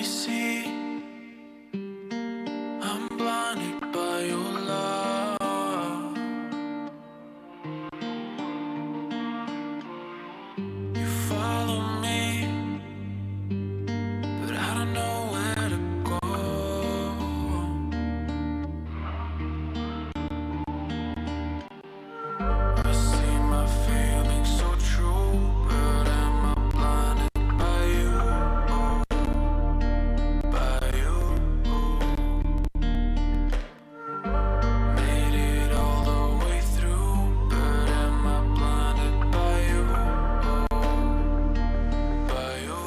see, I'm blinded by your love. You follow me, but I don't know where to go. I see my feelings so true, but am I blinded by you? By you. Made it all the way through, but am I blinded by you? By you.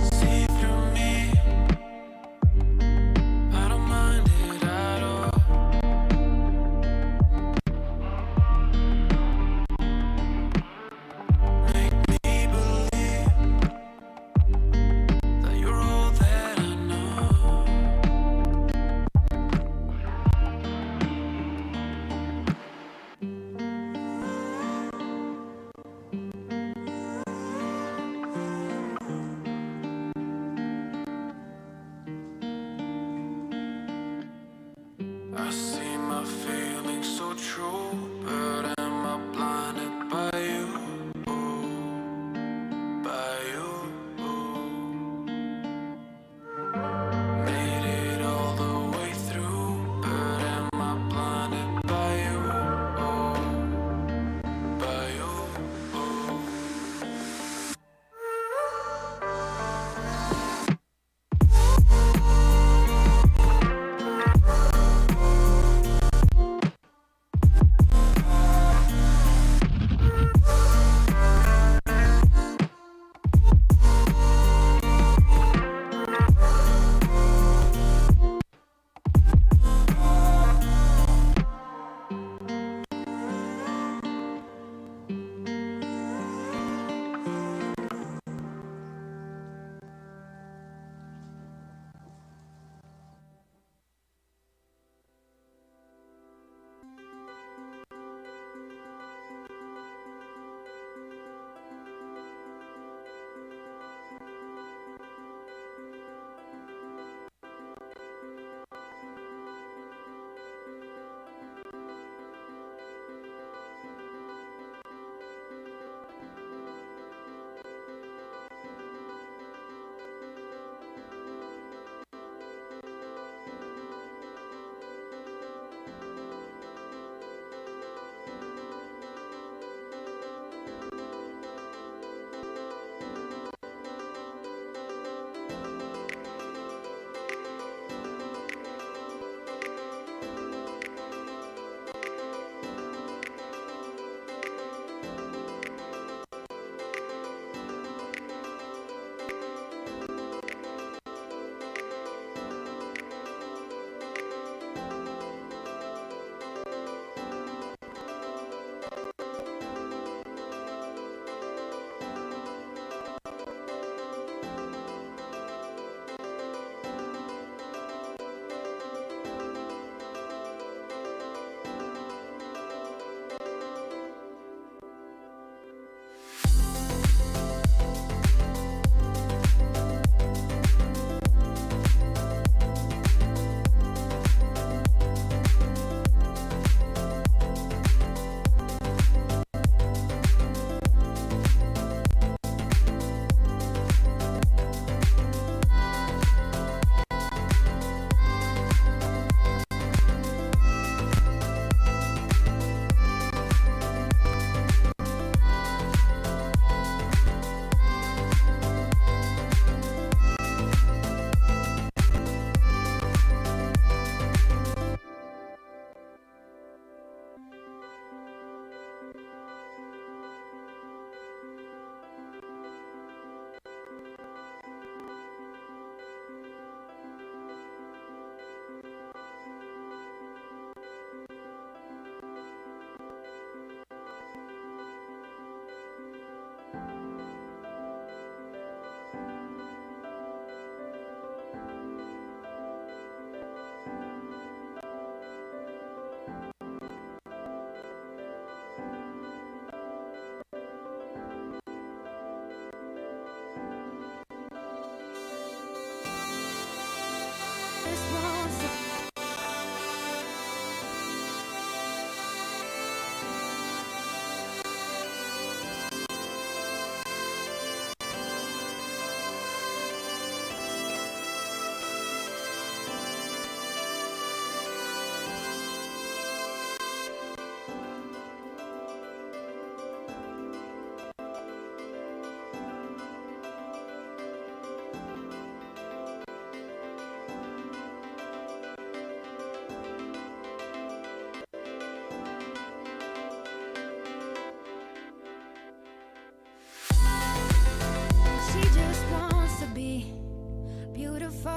See through me, I don't mind it at all. Make me believe that you're all that I know. I see my feelings so true, but am I blinded by you? By you. Made it all the way through, but am I blinded by you? By you.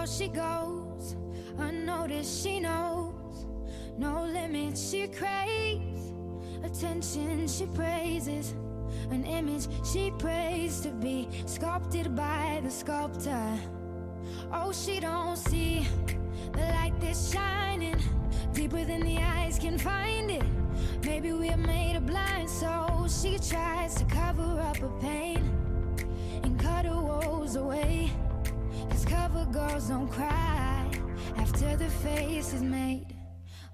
she goes, unnoticed she knows, no limits she craves, attention she praises, an image she prays to be sculpted by the sculptor. Oh, she don't see the light that's shining deeper than the eyes can find it. Maybe we're made of blind, so she tries to cover up her pain and cut her woes away. 'Cause cover girls don't cry after the face is made.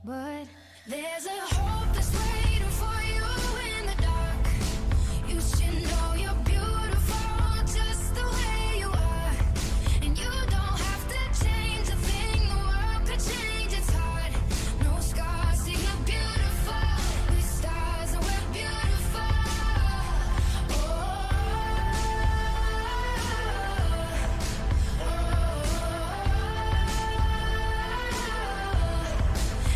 But there's a hope that's waiting for you in the dark. You should know you're beautiful just the way you are. And you don't have to change a thing, the world could change, it's hard. No scars, see you're beautiful. We're stars and we're beautiful.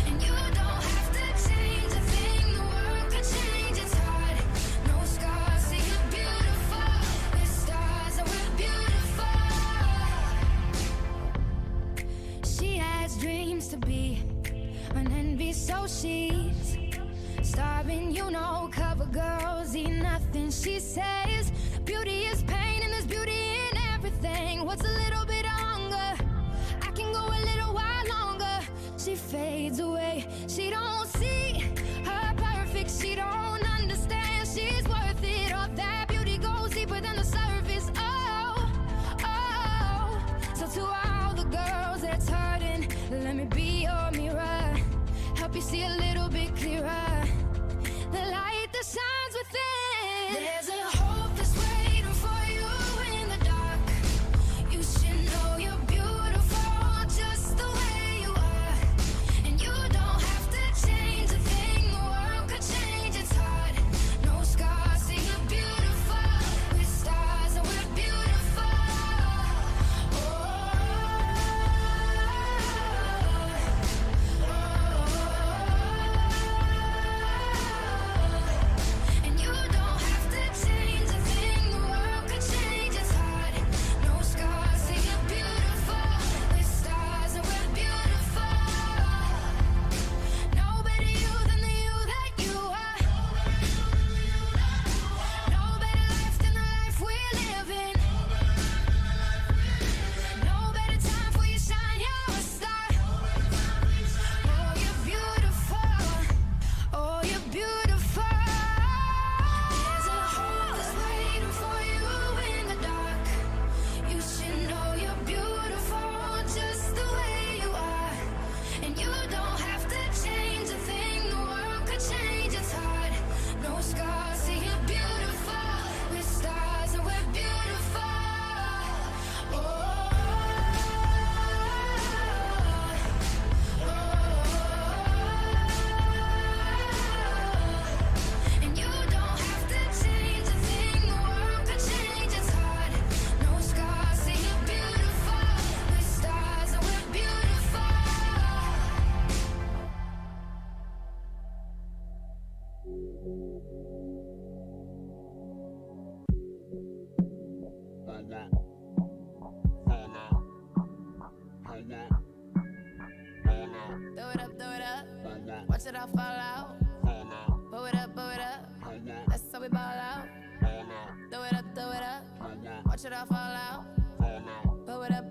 And you don't have to change a thing, the world could change, it's hard. No scars, see you're beautiful. We're stars and we're beautiful. She has dreams to be an envy, so she's starving, you know. Cover girls eat nothing, she says. Beauty is pain and there's beauty in everything. What's a little bit of hunger? I can go a little while longer. She fades away, she don't see her perfect, she don't understand she's worth it. All that beauty goes deeper than the surface. Oh, oh. So to all the girls that's hurting, let me be your mirror, help you see a little bit clearer, the light that shines within. There's a hope that's waiting for you in the dark. You should know you're beautiful just the way you are. And you don't have to change a thing, the world could change, it's hard. No scars, see you're beautiful. We're stars and we're beautiful. And you don't have to change a thing, the world could change, it's hard. No scars, see you're beautiful. We're stars and we're beautiful. No better you than the you that you are. No better life than the life we're living. No better time for you shine, you're a star. Oh, you're beautiful. Oh, you're beautiful. There's a hope that's waiting for you in the dark. You should know you're beautiful just the way you are. And you don't have to change a thing, the world could change, it's hard. No scars, see you're beautiful. We're stars and we're beautiful. And you don't have to change a thing, the world could change, it's hard. No scars, see you're beautiful. We're stars and we're beautiful. Throw it up, watch it all fall out. Blow it up, that's how we ball out. Throw it up, watch it all fall out. Blow it up,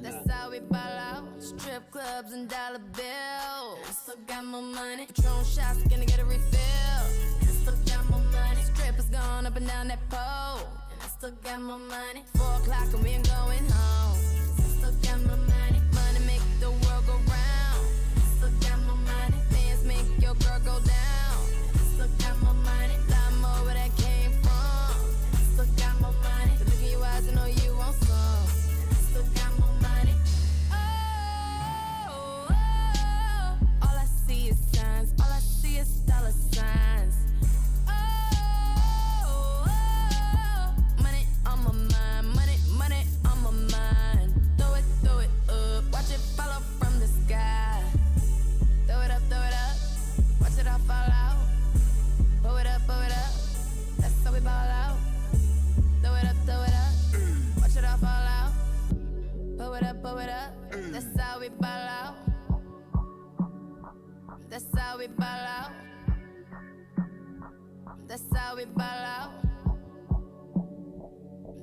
that's how we ball out. Strip clubs and dollar bills. I still got more money. Patron shots, gonna get a refill. I still got more money. Strippers going up and down that pole. And I still got more money. 4 o'clock and we ain't going home. I still got more money. Money make the world go round. I still got more money. Dance make your girl go down. I still got more money. Lot more where that came from. I still got more money. The look in your eyes, I know you want some. I still got more money. All I see is signs. All I see is dollar signs. Money on my mind. Money blow it up. That's how we ball out. That's how we ball out. That's how we ball out.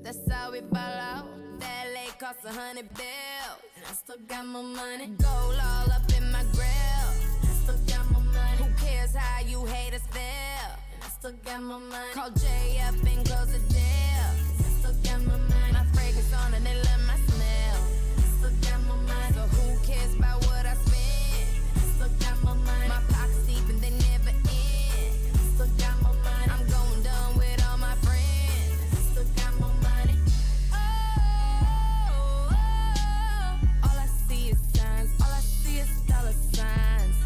That's how we ball out. That lake cost 100 bills, and I still got my money. Gold all up in my grill, and I still got my money. Who cares how you haters feel? And I still got my money. Call Jay up and close the deal, 'cause I still got my money. My fragrance on and they love my smell. And I still got my money. So who cares about what I spend? And I still got my money. My pockets deep and they never end. And I still got my money. I'm going dumb with all my friends. And I still got my money. All I see is signs. All I see is dollar signs.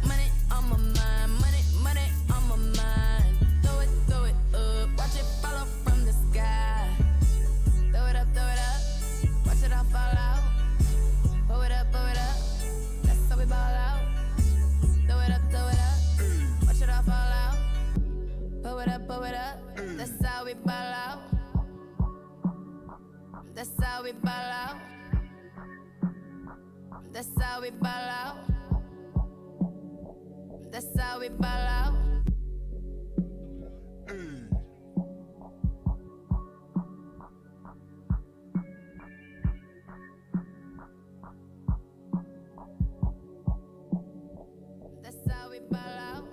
Money on my mind. Money on my mind. Throw it up. Watch it follow from the sky. Throw it up. Watch it all fall out. Pull it up. That's how we ball out. Throw it up. Watch it all fall out. Pull it up. That's how we ball out. That's how we ball out. That's how we ball out. That's how we ball out. That's how we ball out.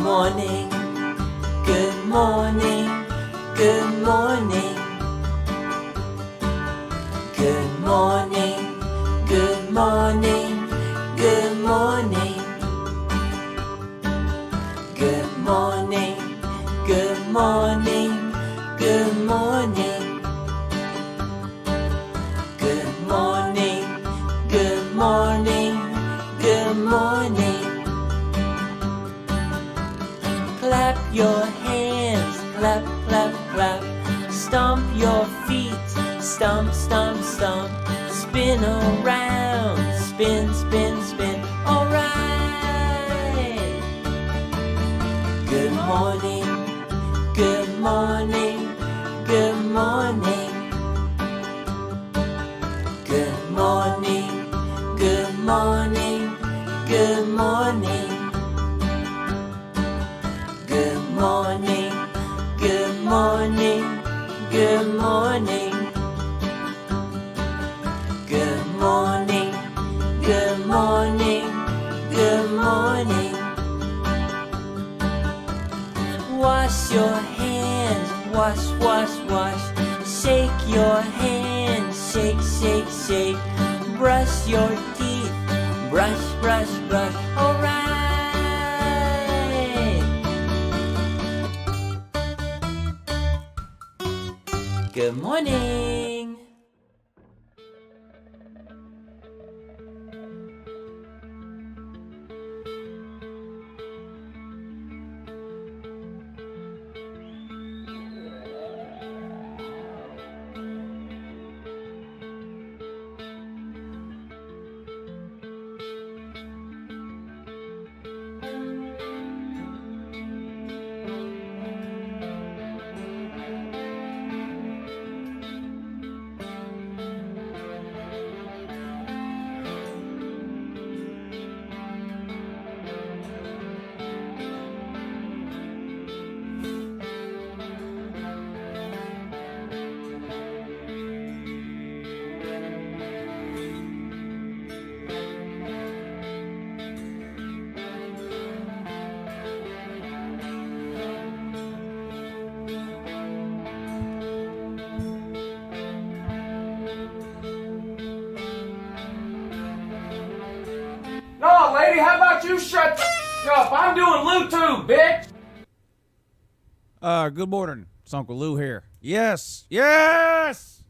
morning, morning, good morning. Good morning, good morning, good morning. Good morning, good morning, good morning. Good morning, good morning, good morning. Clap your hands, clap, clap, clap. Stomp your feet, stomp, stomp, stomp. Spin around, spin, spin, spin. All right. Good morning, good morning, good morning. Good morning, good morning, good morning. Good morning, good morning, good morning. Good morning, good morning, good morning. Wash your hands, wash, wash, wash. Shake your hands, shake, shake, shake. Brush your teeth, brush, brush, brush. All right. Good morning. No, lady, how about you shut the up? I'm doing Bluetooth, bitch! Good morning. It's Uncle Lou here. Yes! Yes!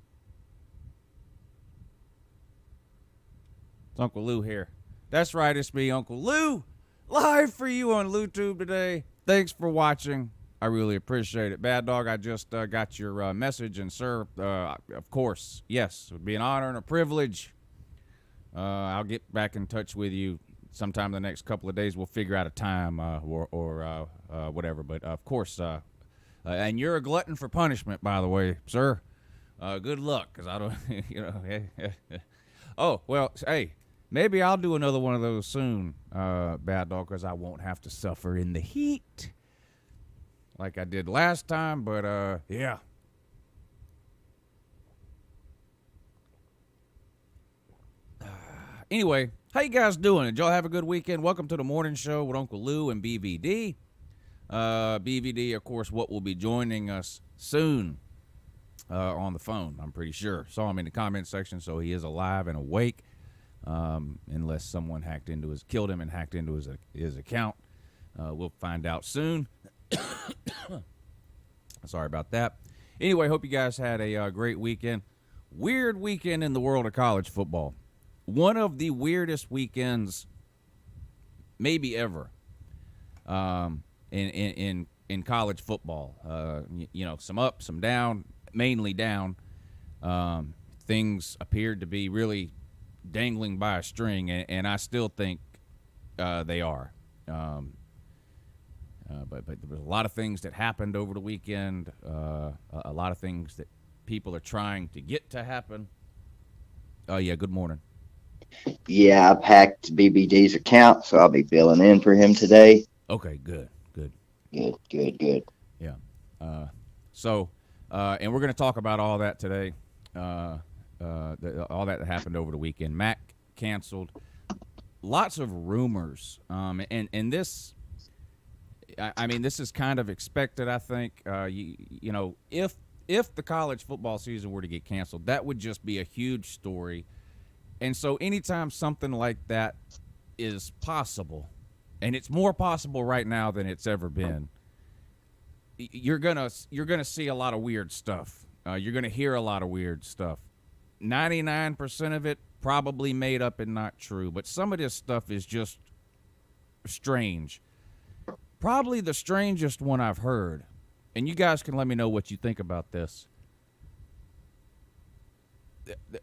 It's Uncle Lou here. That's right, it's me, Uncle Lou, live for you on LouTube today. Thanks for watching. I really appreciate it. Bad Dog, I just got your message, and sir, of course, yes, it would be an honor and a privilege. I'll get back in touch with you sometime in the next couple of days. We'll figure out a time or whatever. But of course, and you're a glutton for punishment, by the way, sir. Good luck, because I don't, you know. Oh, well, hey, maybe I'll do another one of those soon, Bad Dog, because I won't have to suffer in the heat like I did last time. But, yeah. Anyway, how you guys doing? Did y'all have a good weekend? Welcome to the morning show with Uncle Lou and BVD. BVD, of course, what will be joining us soon on the phone, I'm pretty sure. Saw him in the comment section, so he is alive and awake, unless someone killed him and hacked into his account. We'll find out soon. Sorry about that. Anyway, hope you guys had a great weekend. Weird weekend in the world of college football. One of the weirdest weekends maybe ever in college football. You know, some up, some down, mainly down. Things appeared to be really dangling by a string, and I still think they are. But there was a lot of things that happened over the weekend, a lot of things that people are trying to get to happen. Oh, yeah, good morning. Yeah, I've hacked BBD's account, so I'll be filling in for him today. Okay, good. Yeah. And we're going to talk about all that today, all that happened over the weekend. Mac canceled. Lots of rumors, and this, I mean, this is kind of expected, I think. You know, if the college football season were to get canceled, that would just be a huge story. And so anytime something like that is possible, and it's more possible right now than it's ever been, you're gonna see a lot of weird stuff. You're gonna hear a lot of weird stuff. 99% of it probably made up and not true, but some of this stuff is just strange. Probably the strangest one I've heard, and you guys can let me know what you think about this.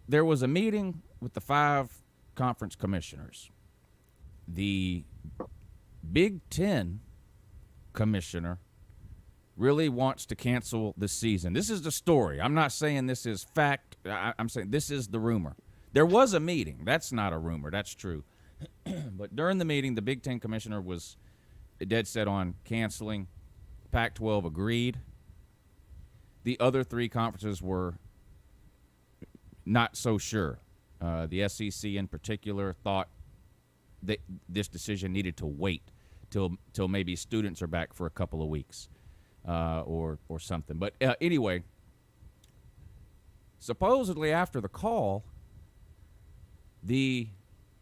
There was a meeting with the 5 conference commissioners. The Big Ten commissioner really wants to cancel the season. This is the story. I'm not saying this is fact. I'm saying this is the rumor. There was a meeting. That's not a rumor. That's true. But during the meeting, the Big Ten commissioner was dead set on canceling. Pac-12 agreed. The other 3 conferences were not so sure. The SEC in particular thought that this decision needed to wait till maybe students are back for a couple of weeks. Or something. But anyway, supposedly after the call, the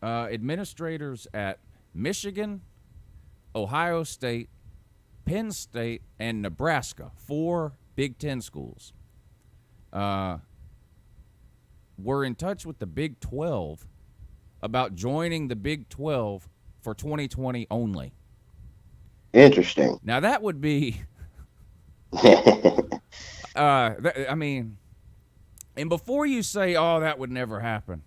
administrators at Michigan, Ohio State, Penn State, and Nebraska, 4 Big Ten schools, were in touch with the Big 12 about joining the Big 12 for 2020 only. Interesting. Now that would be... I mean, and before you say, oh, that would never happen,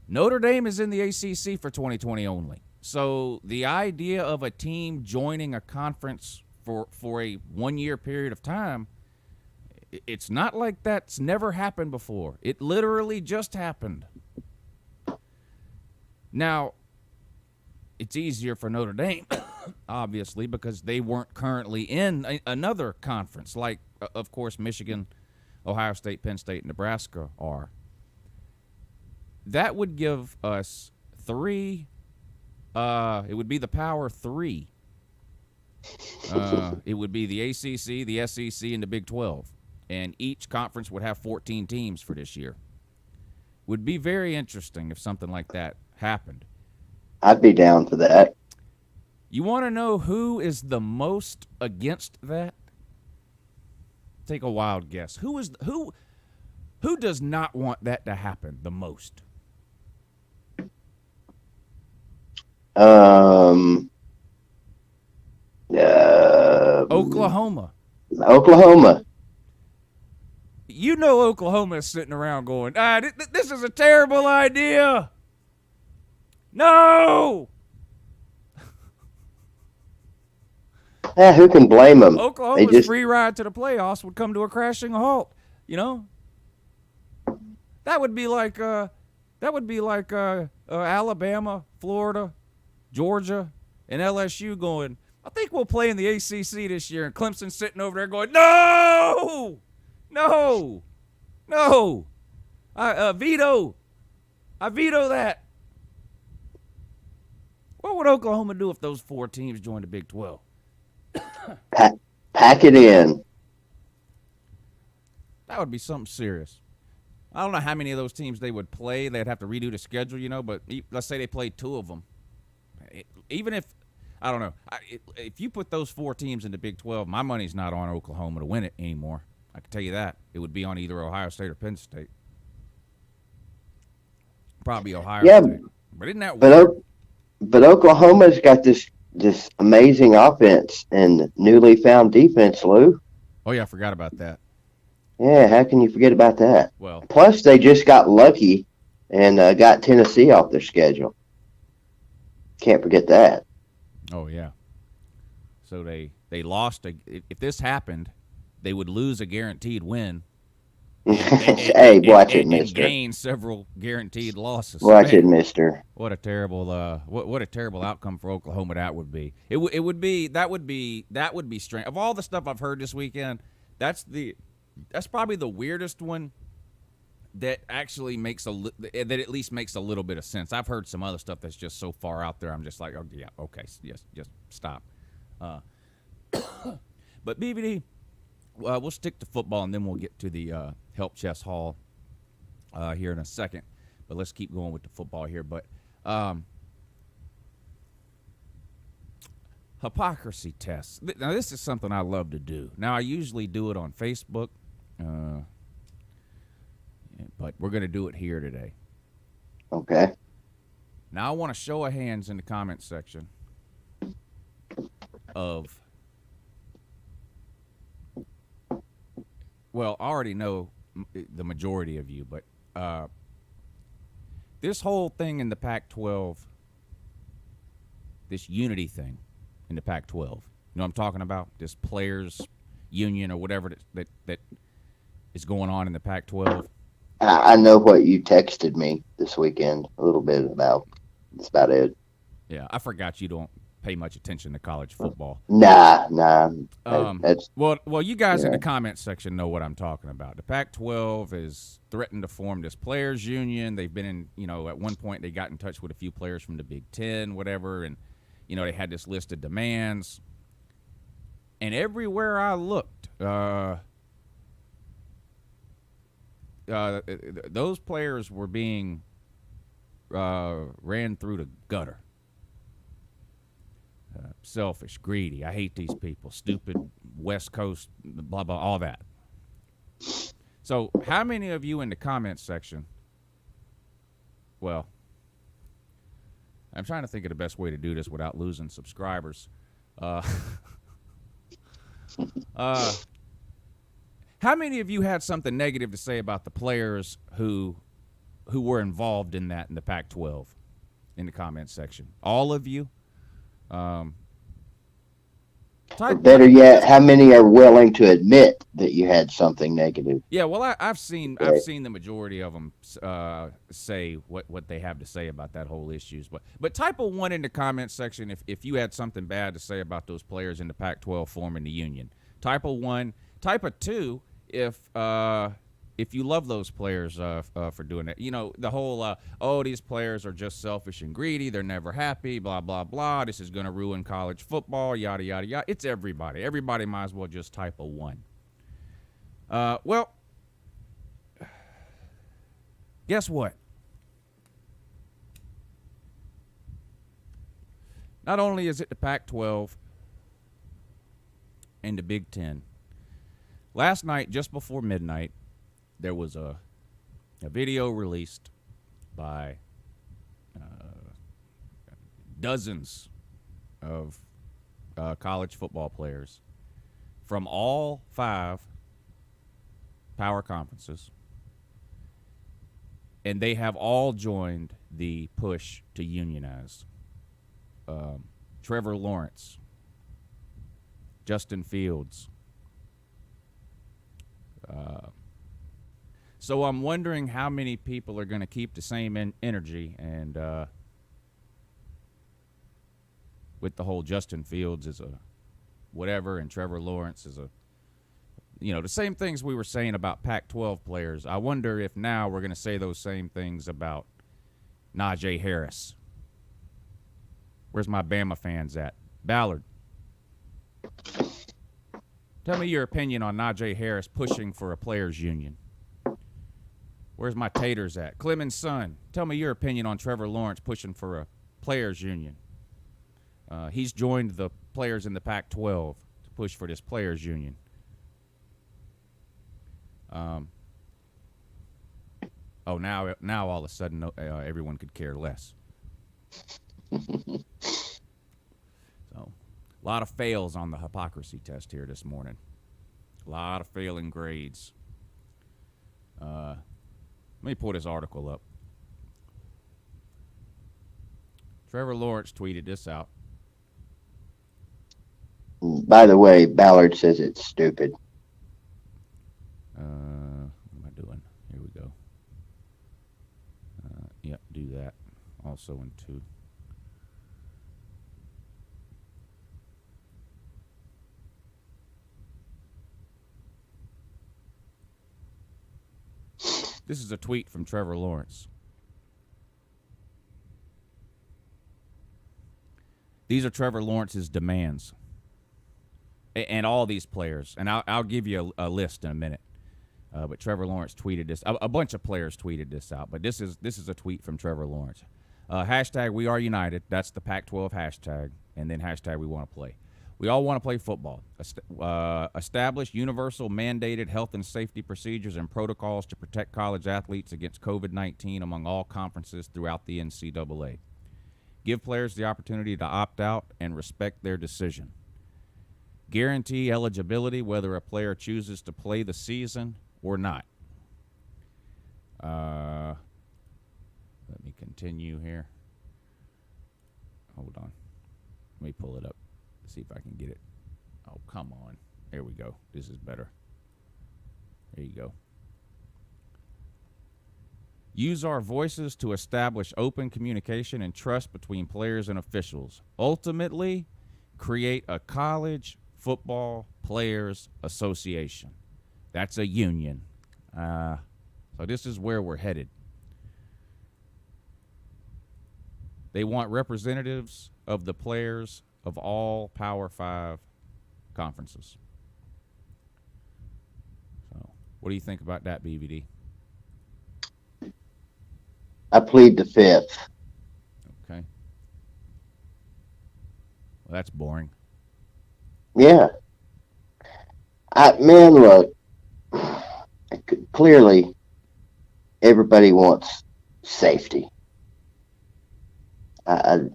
Notre Dame is in the ACC for 2020 only. So the idea of a team joining a conference for a 1-year period of time, it's not like that's never happened before. It literally just happened. Now, it's easier for Notre Dame, obviously, because they weren't currently in another conference, like, of course, Michigan, Ohio State, Penn State, and Nebraska are. That would give us 3. It would be the Power 3. It would be the ACC, the SEC, and the Big 12. And each conference would have 14 teams for this year. Would be very interesting if something like that happened. I'd be down for that. You want to know who is the most against that? Take a wild guess. Who does not want that to happen the most? Oklahoma. Oklahoma. You know Oklahoma is sitting around going, this is a terrible idea. No! Yeah, who can blame them? Oklahoma's free ride to the playoffs would come to a crashing halt. You know, that would be like Alabama, Florida, Georgia, and LSU going, I think we'll play in the ACC this year, and Clemson sitting over there going, no, I veto that. What would Oklahoma do if those 4 teams joined the Big 12? Pack it in. That would be something serious. I don't know how many of those teams they would play. They'd have to redo the schedule, but let's say they played 2 of them. Even if, I don't know, if you put those 4 teams in the Big 12, my money's not on Oklahoma to win it anymore. I can tell you that. It would be on either Ohio State or Penn State. Probably Ohio State. But isn't that weird? But Oklahoma's got this amazing offense and newly found defense, Lou. Oh, yeah, I forgot about that. Yeah, how can you forget about that? Well, plus they just got lucky and got Tennessee off their schedule. Can't forget that. Oh, yeah. So they lost. If this happened, they would lose a guaranteed win. Hey, watch it, mister. And gain several guaranteed losses. Watch it, mister. What a terrible what a terrible outcome for Oklahoma that would be. It would be strange. Of all the stuff I've heard this weekend, that's probably the weirdest one that actually that at least makes a little bit of sense. I've heard some other stuff that's just so far out there. I'm just like, oh yeah, okay, yes, just stop. But BBD, we'll stick to football, and then we'll get to the help chest haul here in a second. But let's keep going with the football here. But hypocrisy tests. Now, this is something I love to do. Now, I usually do it on Facebook, but we're going to do it here today. Okay. Now, I want a show of hands in the comment section of, well, I already know the majority of you, but this whole thing in the Pac-12, this unity thing in the Pac-12, you know what I'm talking about? This players union or whatever that is going on in the Pac-12. I know what you texted me this weekend a little bit about. That's about it. Yeah, I forgot you don't pay much attention to college football. Nah. That's Well, you guys in yeah. the comment section know what I'm talking about. The Pac-12 is threatened to form this players union. They've been in, at one point they got in touch with a few players from the Big Ten, whatever, and they had this list of demands. And everywhere I looked, those players were being ran through the gutter. Selfish, greedy. I hate these people. Stupid, West Coast, blah, blah, all that. So how many of you in the comments section, well, I'm trying to think of the best way to do this without losing subscribers. How many of you had something negative to say about the players who were involved in that in the Pac-12 in the comments section? All of you? Or better yet, how many are willing to admit that you had something negative? Yeah, well, I've seen the majority of them say what they have to say about that whole issues. But type a 1 in the comments section if you had something bad to say about those players in the Pac-12 forming the union. Type a 1. Type a 2 if you love those players for doing it. The whole, these players are just selfish and greedy. They're never happy, blah, blah, blah. This is going to ruin college football, yada, yada, yada. It's everybody. Everybody might as well just type a 1. Well, guess what? Not only is it the Pac-12 and the Big Ten, last night, just before midnight, there was a video released by dozens of college football players from all 5 power conferences, and they have all joined the push to unionize. Trevor Lawrence, Justin Fields. So I'm wondering how many people are going to keep the same energy and with the whole Justin Fields is a whatever and Trevor Lawrence is a, the same things we were saying about Pac-12 players. I wonder if now we're going to say those same things about Najee Harris. Where's my Bama fans at? Ballard. Tell me your opinion on Najee Harris pushing for a players union. Where's my taters at? Clemens' son, tell me your opinion on Trevor Lawrence pushing for a players union. He's joined the players in the Pac-12 to push for this players union. Now all of a sudden everyone could care less. So, a lot of fails on the hypocrisy test here this morning. A lot of failing grades. Let me pull this article up. Trevor Lawrence tweeted this out. By the way, Ballard says it's stupid. What am I doing? Here we go. Yep, do that. Also in 2. This is a tweet from Trevor Lawrence. These are Trevor Lawrence's demands. and all these players, and I'll give you a list in a minute. But Trevor Lawrence tweeted this. A bunch of players tweeted this out, but this is a tweet from Trevor Lawrence. Hashtag We Are United. That's the Pac-12 hashtag, and then hashtag We Want to Play. We all want to play football. Establish universal mandated health and safety procedures and protocols to protect college athletes against COVID-19 among all conferences throughout the NCAA. Give players the opportunity to opt out and respect their decision. Guarantee eligibility whether a player chooses to play the season or not. Let me continue here. Hold on. Let me pull it up. See if I can get it. Oh, come on. There we go. This is better. There you go. Use our voices to establish open communication and trust between players and officials. Ultimately, create a college football players association. That's a union. So this is where we're headed. They want representatives of the players of all Power 5 conferences. So, what do you think about that, BVD? I plead the fifth. Okay. Well, that's boring. Yeah. Man, look. Clearly, everybody wants safety.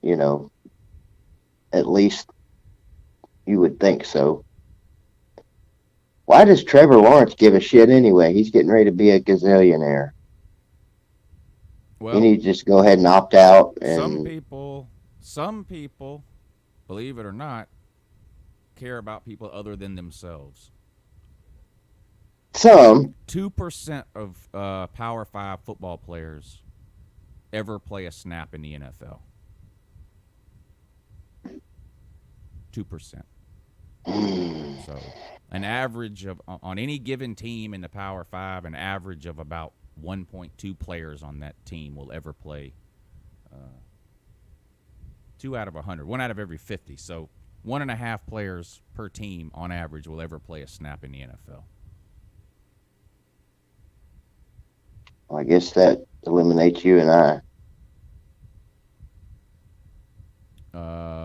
You know, at least you would think so. Why does Trevor Lawrence give a shit anyway? He's getting ready to be a gazillionaire. Well, You need to just go ahead and opt out. And some people, believe it or not, care about people other than themselves. some, 2% of Power 5 football players ever play a snap in the NFL. 2%. So an average of, on any given team in the Power 5, an average of about 1.2 players on that team will ever play 2 out of 100, 1 out of every 50. So 1.5 players per team on average will ever play a snap in the NFL. I guess that eliminates you and I.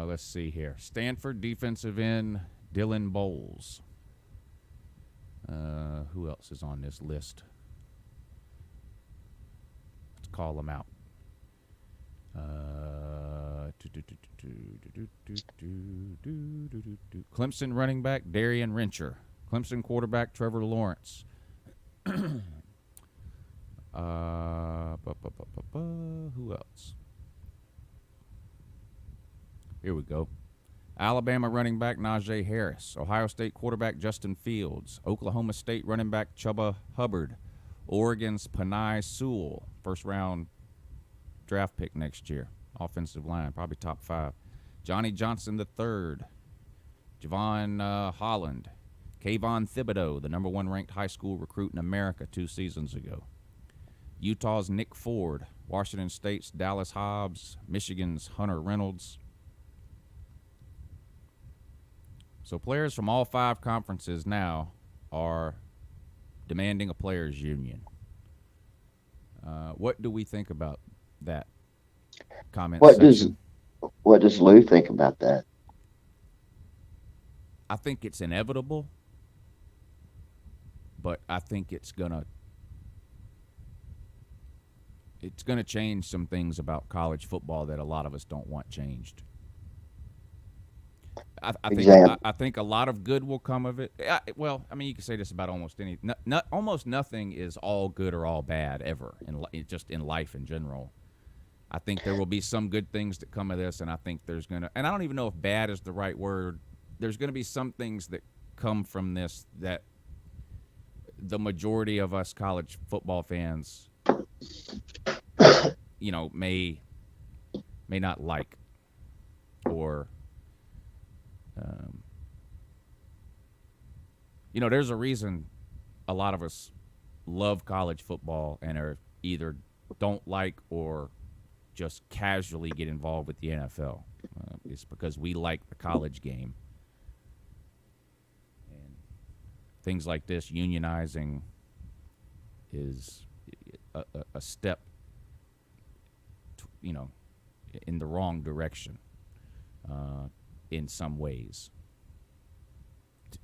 Let's see here. Stanford defensive end Dylan Bowles. Who else is on this list? Let's call them out. Clemson running back Darian Rencher. Clemson quarterback Trevor Lawrence. Who else? Here we go. Alabama running back Najee Harris. Ohio State quarterback Justin Fields. Oklahoma State running back Chuba Hubbard. Oregon's Panay Sewell. First round draft pick next year. Offensive line, probably top 5. Johnny Johnson III. Javon Holland. Kayvon Thibodeau, the number 1 ranked high school recruit in America 2 seasons ago. Utah's Nick Ford. Washington State's Dallas Hobbs. Michigan's Hunter Reynolds. So players from all 5 conferences now are demanding a players' union. What do we think about that comment section? What does Lou think about that? I think it's inevitable, but I think it's gonna change some things about college football that a lot of us don't want changed. I think a lot of good will come of it. Well, I mean, you can say this about almost any. Almost nothing is all good or all bad ever, just in life in general. I think there will be some good things that come of this, and I think there's gonna. And I don't even know if bad is the right word. There's gonna be some things that come from this that the majority of us college football fans, may not like, or. There's a reason a lot of us love college football and are either don't like or just casually get involved with the NFL. It's because we like the college game. things like this, unionizing is a step, in the wrong direction in some ways.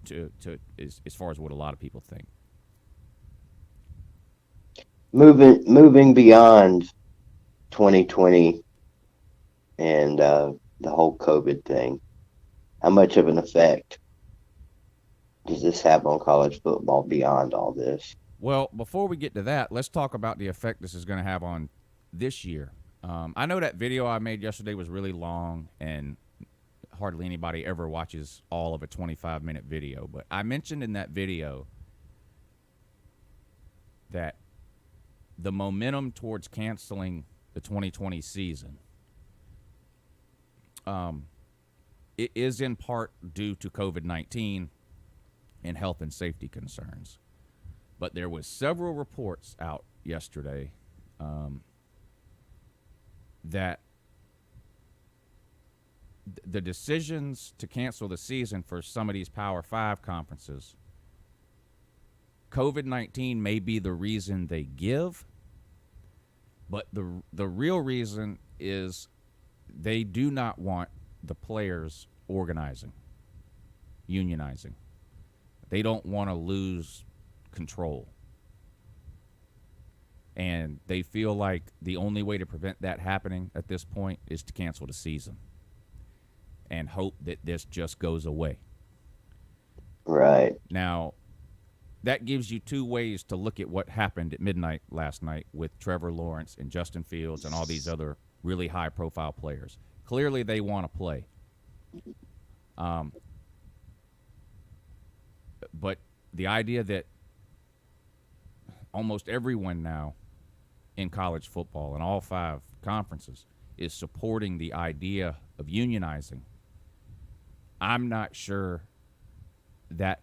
As far as what a lot of people think. Moving beyond 2020 and the whole COVID thing, how much of an effect does this have on college football beyond all this? Well, before we get to that, let's talk about the effect this is going to have on this year. I know that video I made yesterday was really long, and hardly anybody ever watches all of a 25-minute video. But I mentioned in that video that the momentum towards canceling the 2020 season it is in part due to COVID-19 and health and safety concerns. But there was several reports out yesterday that the decisions to cancel the season for some of these Power 5 conferences, COVID-19 may be the reason they give, but the real reason is they do not want the players organizing, unionizing. They don't want to lose control. And they feel like the only way to prevent that happening at this point is to cancel the season and hope that this just goes away. Right. Now, that gives you two ways to look at what happened at midnight last night with Trevor Lawrence and Justin Fields and all these other really high-profile players. Clearly, they want to play. But the idea that almost everyone now in college football in all 5 conferences is supporting the idea of unionizing, I'm not sure that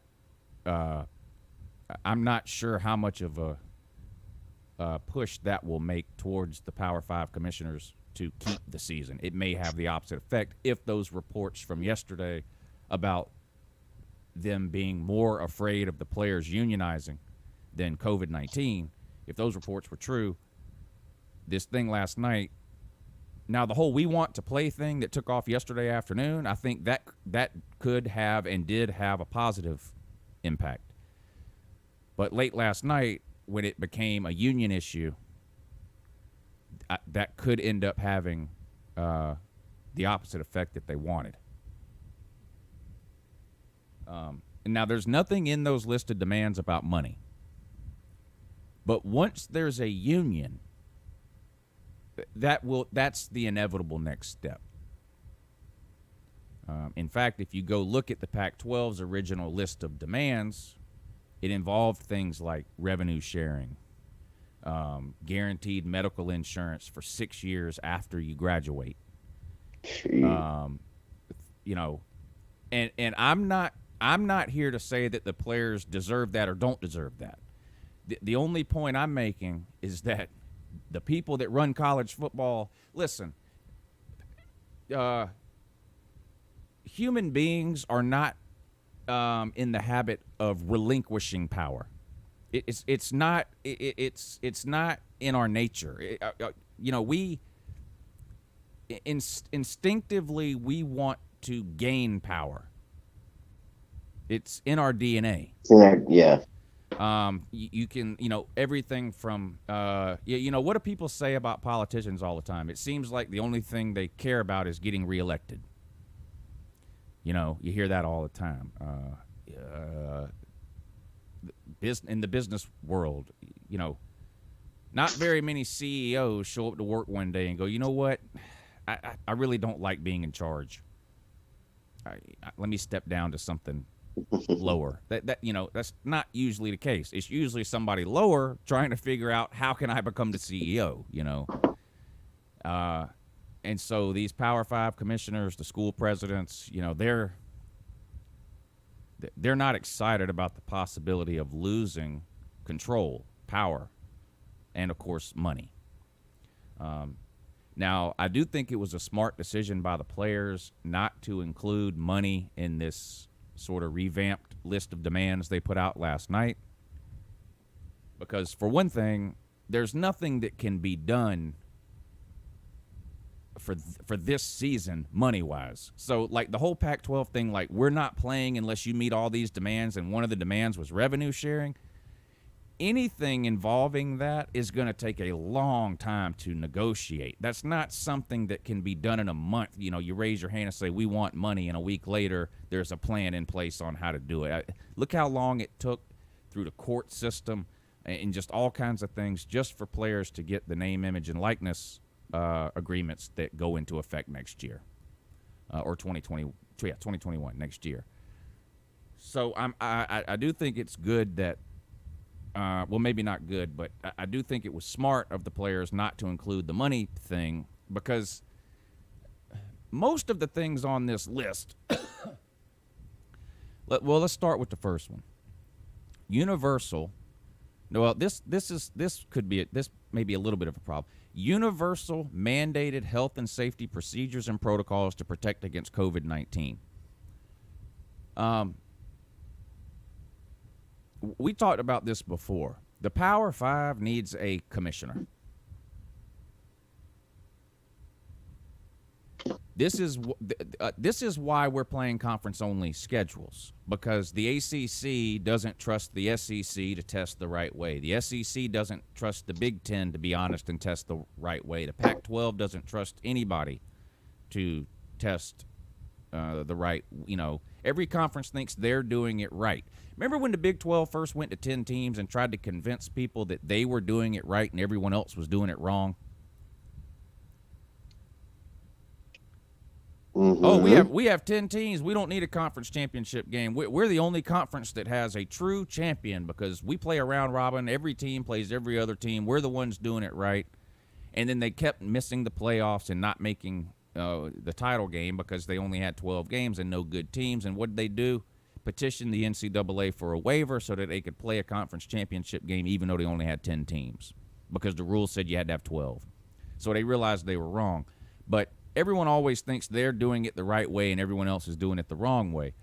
I'm not sure how much of a push that will make towards the Power 5 commissioners to keep the season. It may have the opposite effect if those reports from yesterday about them being more afraid of the players unionizing than COVID-19, if those reports were true, this thing last night, now the whole we want to play thing that took off yesterday afternoon, I think that could have and did have a positive impact. But late last night, when it became a union issue, that could end up having the opposite effect that they wanted. And now there's nothing in those listed demands about money. But once there's a union, that's the inevitable next step. In fact, if you go look at the Pac-12's original list of demands, it involved things like revenue sharing, guaranteed medical insurance for 6 years after you graduate. And I'm not here to say that the players deserve that or don't deserve that. The only point I'm making is that the people that run college football, listen, human beings are not in the habit of relinquishing power. It's not in our nature. We instinctively we want to gain power. It's in our DNA. Yeah. You can, everything from, what do people say about politicians all the time? It seems like the only thing they care about is getting reelected. You hear that all the time. In the business world, not very many CEOs show up to work one day and go, you know what? I really don't like being in charge. Let me step down to something lower. That's not usually the case. It's usually somebody lower trying to figure out how can I become the CEO, and so these Power 5 commissioners, the school presidents, they're not excited about the possibility of losing control, power, and of course money. Now, I do think it was a smart decision by the players not to include money in this sort of revamped list of demands they put out last night. Because, for one thing, there's nothing that can be done for this season money-wise. So, like, the whole Pac-12 thing, like, we're not playing unless you meet all these demands, and one of the demands was revenue sharing. Anything involving that is going to take a long time to negotiate. That's not something that can be done in a month. You know, you raise your hand and say, we want money, and a week later, there's a plan in place on how to do it. Look how long it took through the court system and just all kinds of things just for players to get the name, image, and likeness agreements that go into effect next year, or 2021 next year. So I do think it's good that, well, maybe not good, but I do think it was smart of the players not to include the money thing, because most of the things on this list. Let's start with the first one. Universal. Well, this may be a little bit of a problem. Universal mandated health and safety procedures and protocols to protect against COVID-19. We talked about this before. The Power Five needs a commissioner. This is why we're playing conference-only schedules, because the ACC doesn't trust the SEC to test the right way. The SEC doesn't trust the Big Ten, to be honest, and test the right way. The Pac-12 doesn't trust anybody to test the right. You know, every conference thinks they're doing it right. Remember when the Big 12 first went to 10 teams and tried to convince people that they were doing it right and everyone else was doing it wrong? Mm-hmm. Oh, we have 10 teams. We don't need a conference championship game. We're the only conference that has a true champion because we play a round robin. Every team plays every other team. We're the ones doing it right. And then they kept missing the playoffs and not making the title game because they only had 12 games and no good teams. And what did they do? Petition the NCAA for a waiver so that they could play a conference championship game even though they only had 10 teams because the rules said you had to have 12. So they realized they were wrong. But everyone always thinks they're doing it the right way and everyone else is doing it the wrong way.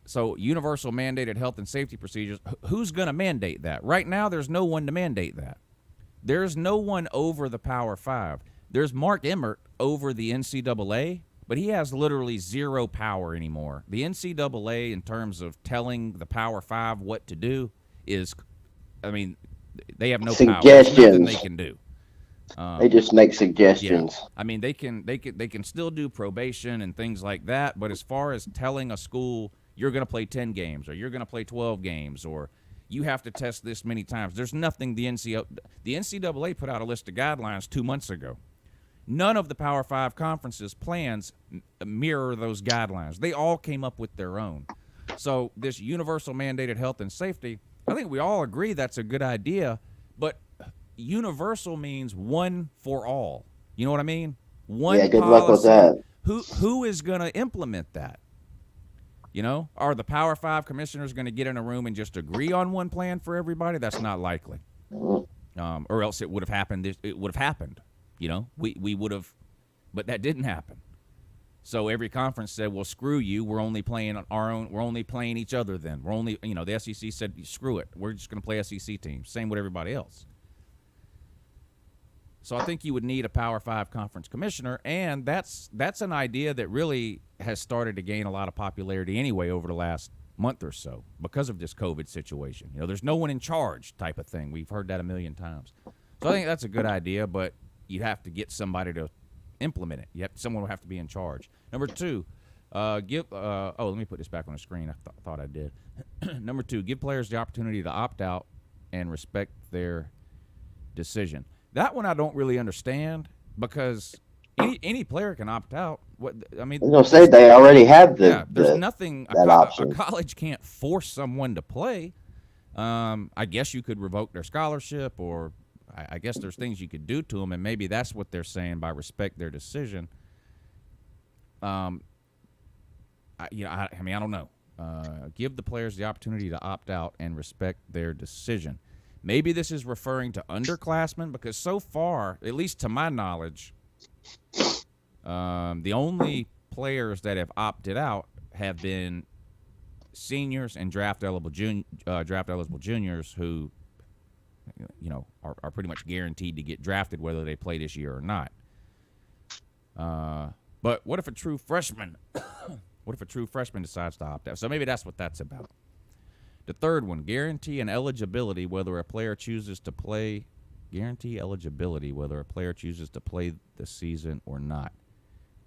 So universal mandated health and safety procedures, who's going to mandate that? Right now, there's no one to mandate that. There's no one over the Power Five. There's Mark Emmert over the NCAA, but he has literally zero power anymore. The NCAA, in terms of telling the Power Five what to do, is, I mean, they have no power. There's nothing they can do. They just make suggestions. Yeah. I mean, they can still do probation and things like that, but as far as telling a school you're going to play 10 games or you're going to play 12 games or you have to test this many times, there's nothing. The NCAA put out a list of guidelines 2 months ago. None of the Power Five conferences' plans mirror those guidelines. They all came up with their own. So this universal mandated health and safety, I think we all agree that's a good idea, but universal means one for all. You know what I mean? One yeah, good policy. luck with that. Who is going to implement that? You know, are the Power Five commissioners going to get in a room and just agree on one plan for everybody? That's not likely. Or else it would have happened. It would have happened. You know, we would have, but that didn't happen. So every conference said, well, screw you. We're only playing on our own. We're only playing each other then. We're only, you know, the SEC said, screw it. We're just going to play SEC teams. Same with everybody else. So I think you would need a Power Five conference commissioner, and that's an idea that really has started to gain a lot of popularity anyway over the last month or so because of this COVID situation. You know, there's no one in charge type of thing. We've heard that a million times. So I think that's a good idea, but you'd have to get somebody to implement it. Someone will have to be in charge. Number two, let me put this back on the screen. I thought I did. Number two, give players the opportunity to opt out and respect their decision. That one I don't really understand because any player can opt out. What I mean, I was gonna say they already have there's nothing. option. A college can't force someone to play. I guess you could revoke their scholarship, or I guess there's things you could do to them, and maybe that's what they're saying by respect their decision. I don't know. Give the players the opportunity to opt out and respect their decision. Maybe this is referring to underclassmen because so far, at least to my knowledge, the only players that have opted out have been seniors and draft eligible juniors who, are pretty much guaranteed to get drafted whether they play this year or not. But what if a true freshman? What if a true freshman decides to opt out? So maybe that's what that's about. The third one, guarantee eligibility whether a player chooses to play. Guarantee eligibility whether a player chooses to play the season or not.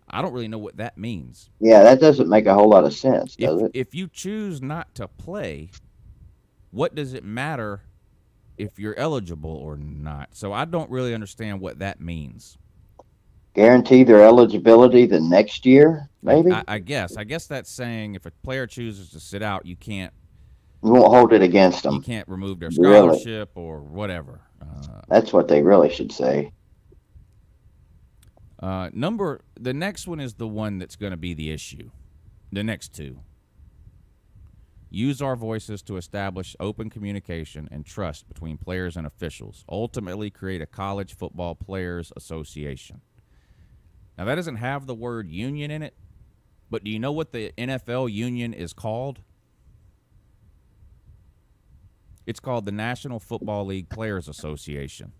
I don't really know what that means. Yeah, that doesn't make a whole lot of sense, does it? If you choose not to play, what does it matter if you're eligible or not? So I don't really understand what that means. Guarantee their eligibility the next year, maybe? I guess that's saying if a player chooses to sit out, you won't hold it against them. You can't remove their scholarship or whatever. That's what they really should say. The next one is the one that's going to be the issue. The next two. Use our voices to establish open communication and trust between players and officials. Ultimately create a college football players association. Now, that doesn't have the word union in it, but do you know what the NFL union is called? It's called the National Football League Players Association.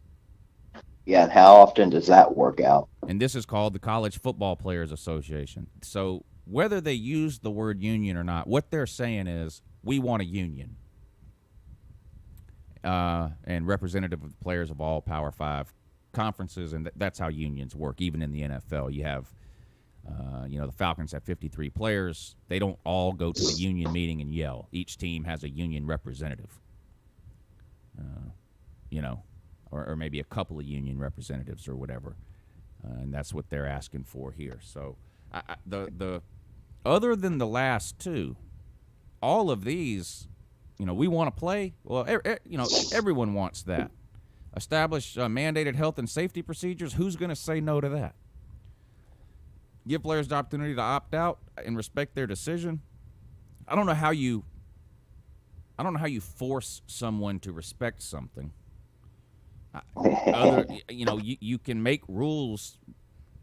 Yeah, and how often does that work out? And this is called the College Football Players Association. So whether they use the word union or not, what they're saying is we want a union. And representative of the players of all Power 5 conferences, and that's how unions work, even in the NFL. You have, the Falcons have 53 players. They don't all go to the union meeting and yell. Each team has a union representative, or maybe a couple of union representatives or whatever. And that's what they're asking for here. So the other than the last two, all of these, we want to play. Well, everyone wants that. Establish mandated health and safety procedures. Who's going to say no to that? Give players the opportunity to opt out and respect their decision. I don't know how you force someone to respect something. You can make rules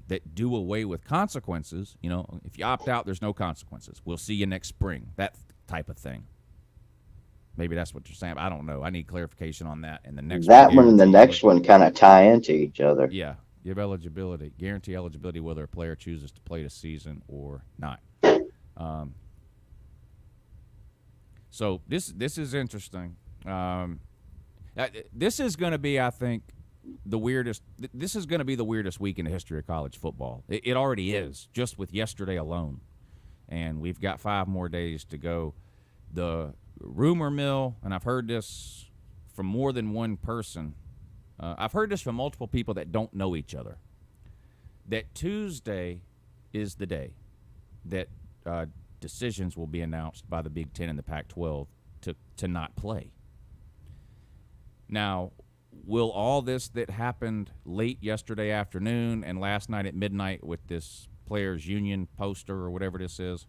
that do away with consequences. If you opt out, there's no consequences. We'll see you next spring. That type of thing. Maybe that's what you're saying. I don't know. I need clarification on that. And the next one and the next one kind of tie into each other. Yeah. Give eligibility. Guarantee eligibility whether a player chooses to play the season or not. So this is interesting. This is going to be, I think, the weirdest. This is going to be the weirdest week in the history of college football. It already is, just with yesterday alone. And we've got 5 more days to go. The rumor mill, and I've heard this from more than one person. I've heard this from multiple people that don't know each other, that Tuesday is the day that decisions will be announced by the Big Ten and the Pac-12 to not play. Now, will all this that happened late yesterday afternoon and last night at midnight with this players' union poster or whatever this is,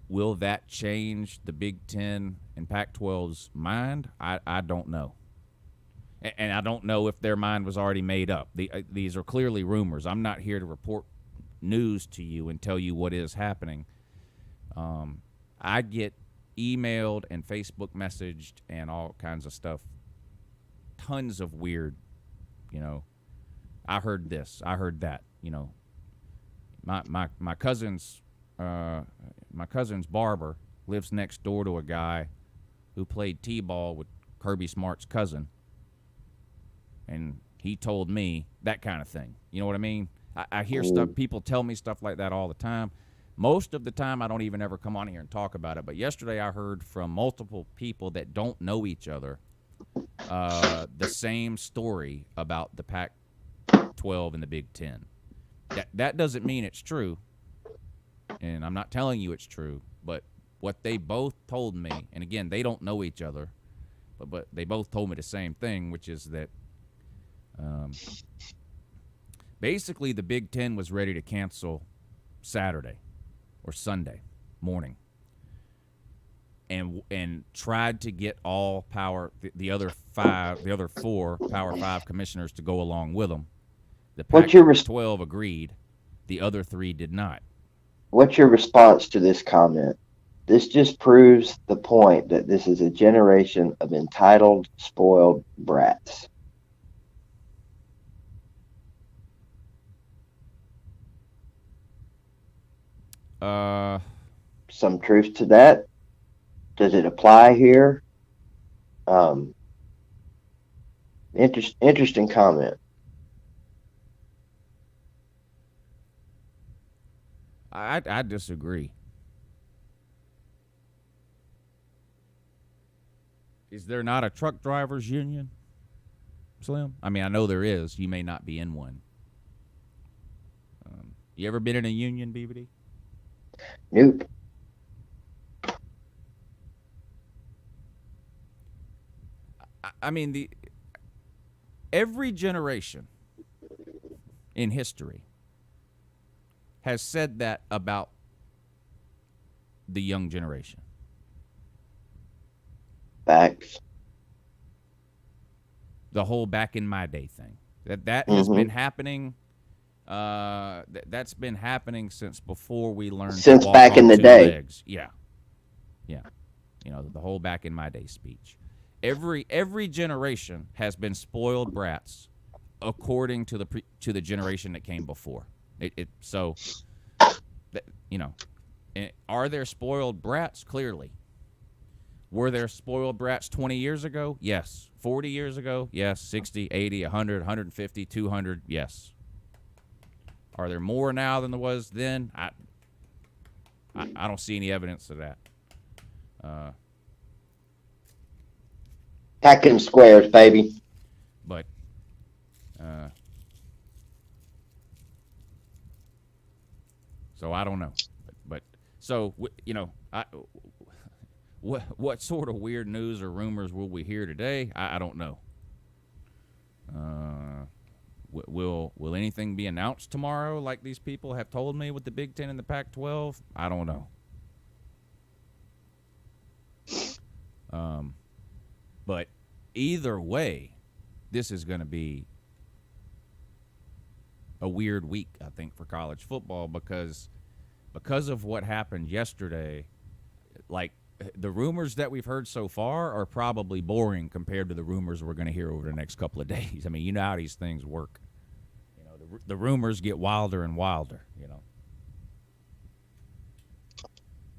will that change the Big Ten and Pac-12's mind? I don't know. And I don't know if their mind was already made up. These are clearly rumors. I'm not here to report news to you and tell you what is happening. I get emailed and Facebook messaged and all kinds of stuff. Tons of weird, I heard this, I heard that. My cousin's barber lives next door to a guy who played t-ball with Kirby Smart's cousin, and he told me that kind of thing. You know what I mean? I hear stuff, people tell me stuff like that all the time. Most of the time, I don't even ever come on here and talk about it. But yesterday, I heard from multiple people that don't know each other the same story about the Pac-12 and the Big Ten. That doesn't mean it's true, and I'm not telling you it's true, but what they both told me, and again, they don't know each other, but they both told me the same thing, which is that basically the Big Ten was ready to cancel Saturday or Sunday morning, and tried to get all the other 4 Power 5 commissioners to go along with them. The Pac-12 agreed. The other 3 did not. What's your response to this comment? This just proves the point that this is a generation of entitled, spoiled brats. Some truth to that. Does it apply here? Interesting comment. I disagree. Is there not a truck drivers union, Slim? I mean, I know there is. You may not be in one. You ever been in a union, BBD? Nope. I mean, every generation in history has said that about the young generation. Facts. The whole back in my day thing. That has been happening. That's been happening since before we learned Since to walk back in on the two day. legs. Yeah. You know, the whole back in my day speech. Every generation has been spoiled brats, according to the generation that came before. Are there spoiled brats? Clearly. Were there spoiled brats 20 years ago? Yes. 40 years ago? Yes. 60, 80, 100, 150, 200? Yes. Are there more now than there was then? I don't see any evidence of that. Hacking squares, baby. But so I don't know. But so what sort of weird news or rumors will we hear today? I don't know. Will anything be announced tomorrow like these people have told me with the Big Ten and the Pac-12? I don't know. But either way, this is going to be a weird week, I think, for college football because of what happened yesterday. Like, the rumors that we've heard so far are probably boring compared to the rumors we're going to hear over the next couple of days. I mean, you know how these things work. You know, the rumors get wilder and wilder, you know.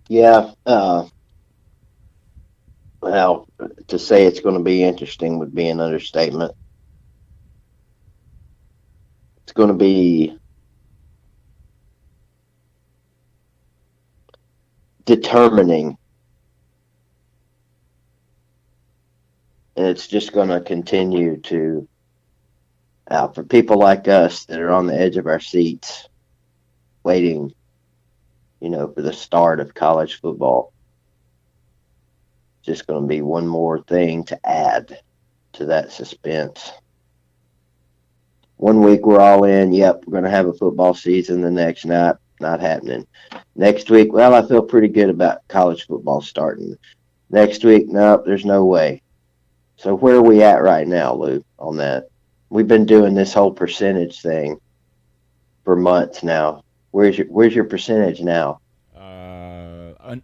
Yeah. Well, to say it's going to be interesting would be an understatement. It's going to be determining. And it's just going to continue to, for people like us that are on the edge of our seats, waiting, for the start of college football. Just going to be one more thing to add to that suspense. One week we're all in. Yep, we're going to have a football season. The next, not happening. Next week, well, I feel pretty good about college football starting. Next week, nope, there's no way. So where are we at right now, Lou, on that? We've been doing this whole percentage thing for months now. Where's your percentage now?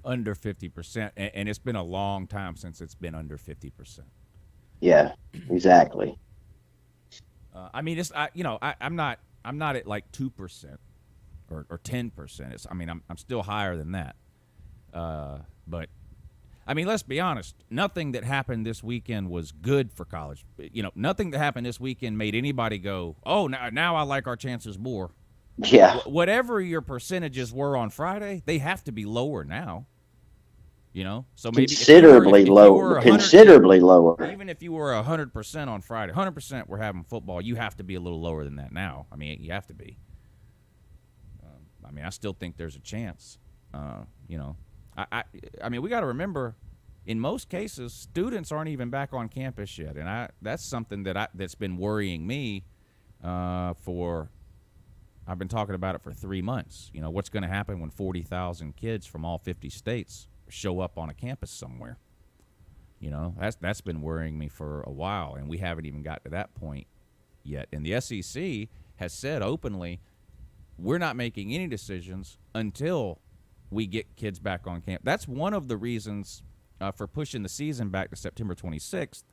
Under 50%, and it's been a long time since it's been under 50%. Yeah, exactly. I mean, I'm not at like 2% or 10%. I'm still higher than that. But I mean, let's be honest. Nothing that happened this weekend was good for college. Nothing that happened this weekend made anybody go, "Oh, now I like our chances more." Yeah. Whatever your percentages were on Friday, they have to be lower now. So maybe considerably lower. Considerably lower. Even if you were 100% on Friday, 100% we're having football. You have to be a little lower than that now. I mean, you have to be. I still think there's a chance. I mean, we got to remember, in most cases, students aren't even back on campus yet, and that's something that's been worrying me. I've been talking about it for 3 months. What's going to happen when 40,000 kids from all 50 states show up on a campus somewhere? That's been worrying me for a while, and we haven't even got to that point yet. And the SEC has said openly, we're not making any decisions until we get kids back on camp. That's one of the reasons for pushing the season back to September 26th.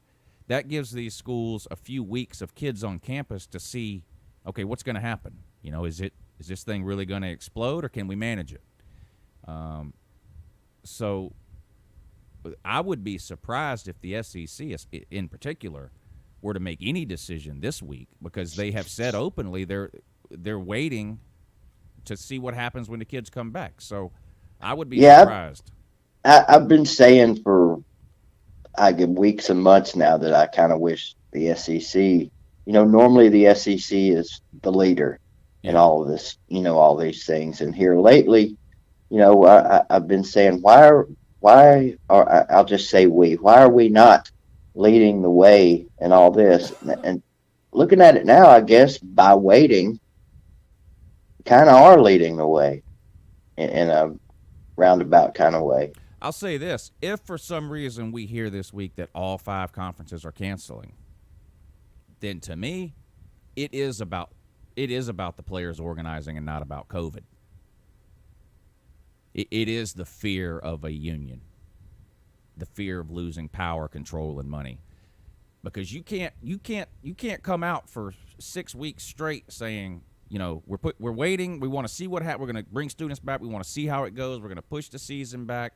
That gives these schools a few weeks of kids on campus to see, okay, what's going to happen? You know, is this thing really going to explode, or can we manage it? So I would be surprised if the SEC, in particular, were to make any decision this week, because they have said openly they're waiting to see what happens when the kids come back. So I would be surprised. I've been saying for weeks and months now that I kind of wish the SEC, normally the SEC is the leader in all of this, all these things. And here lately, I've been saying, I'll just say why are we not leading the way in all this? And looking at it now, I guess by waiting, kind of are leading the way in a roundabout kind of way. I'll say this: if for some reason we hear this week that all 5 conferences are canceling, then to me, it is about the players organizing and not about COVID. It is the fear of a union, the fear of losing power, control, and money, because you can't come out for 6 weeks straight saying, we're waiting, we want to see what happens, we're going to bring students back, we want to see how it goes, we're going to push the season back.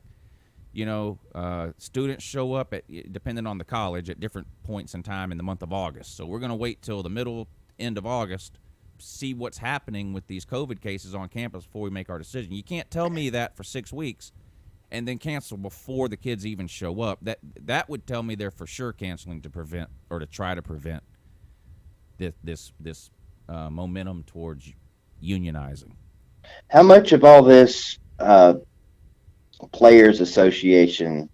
Students show up depending on the college at different points in time in the month of August. So we're going to wait till the end of August, see what's happening with these COVID cases on campus before we make our decision. You can't tell me that for 6 weeks and then cancel before the kids even show up. That would tell me they're for sure canceling to prevent, or to try to prevent, this momentum towards unionizing. How much of all this Players Association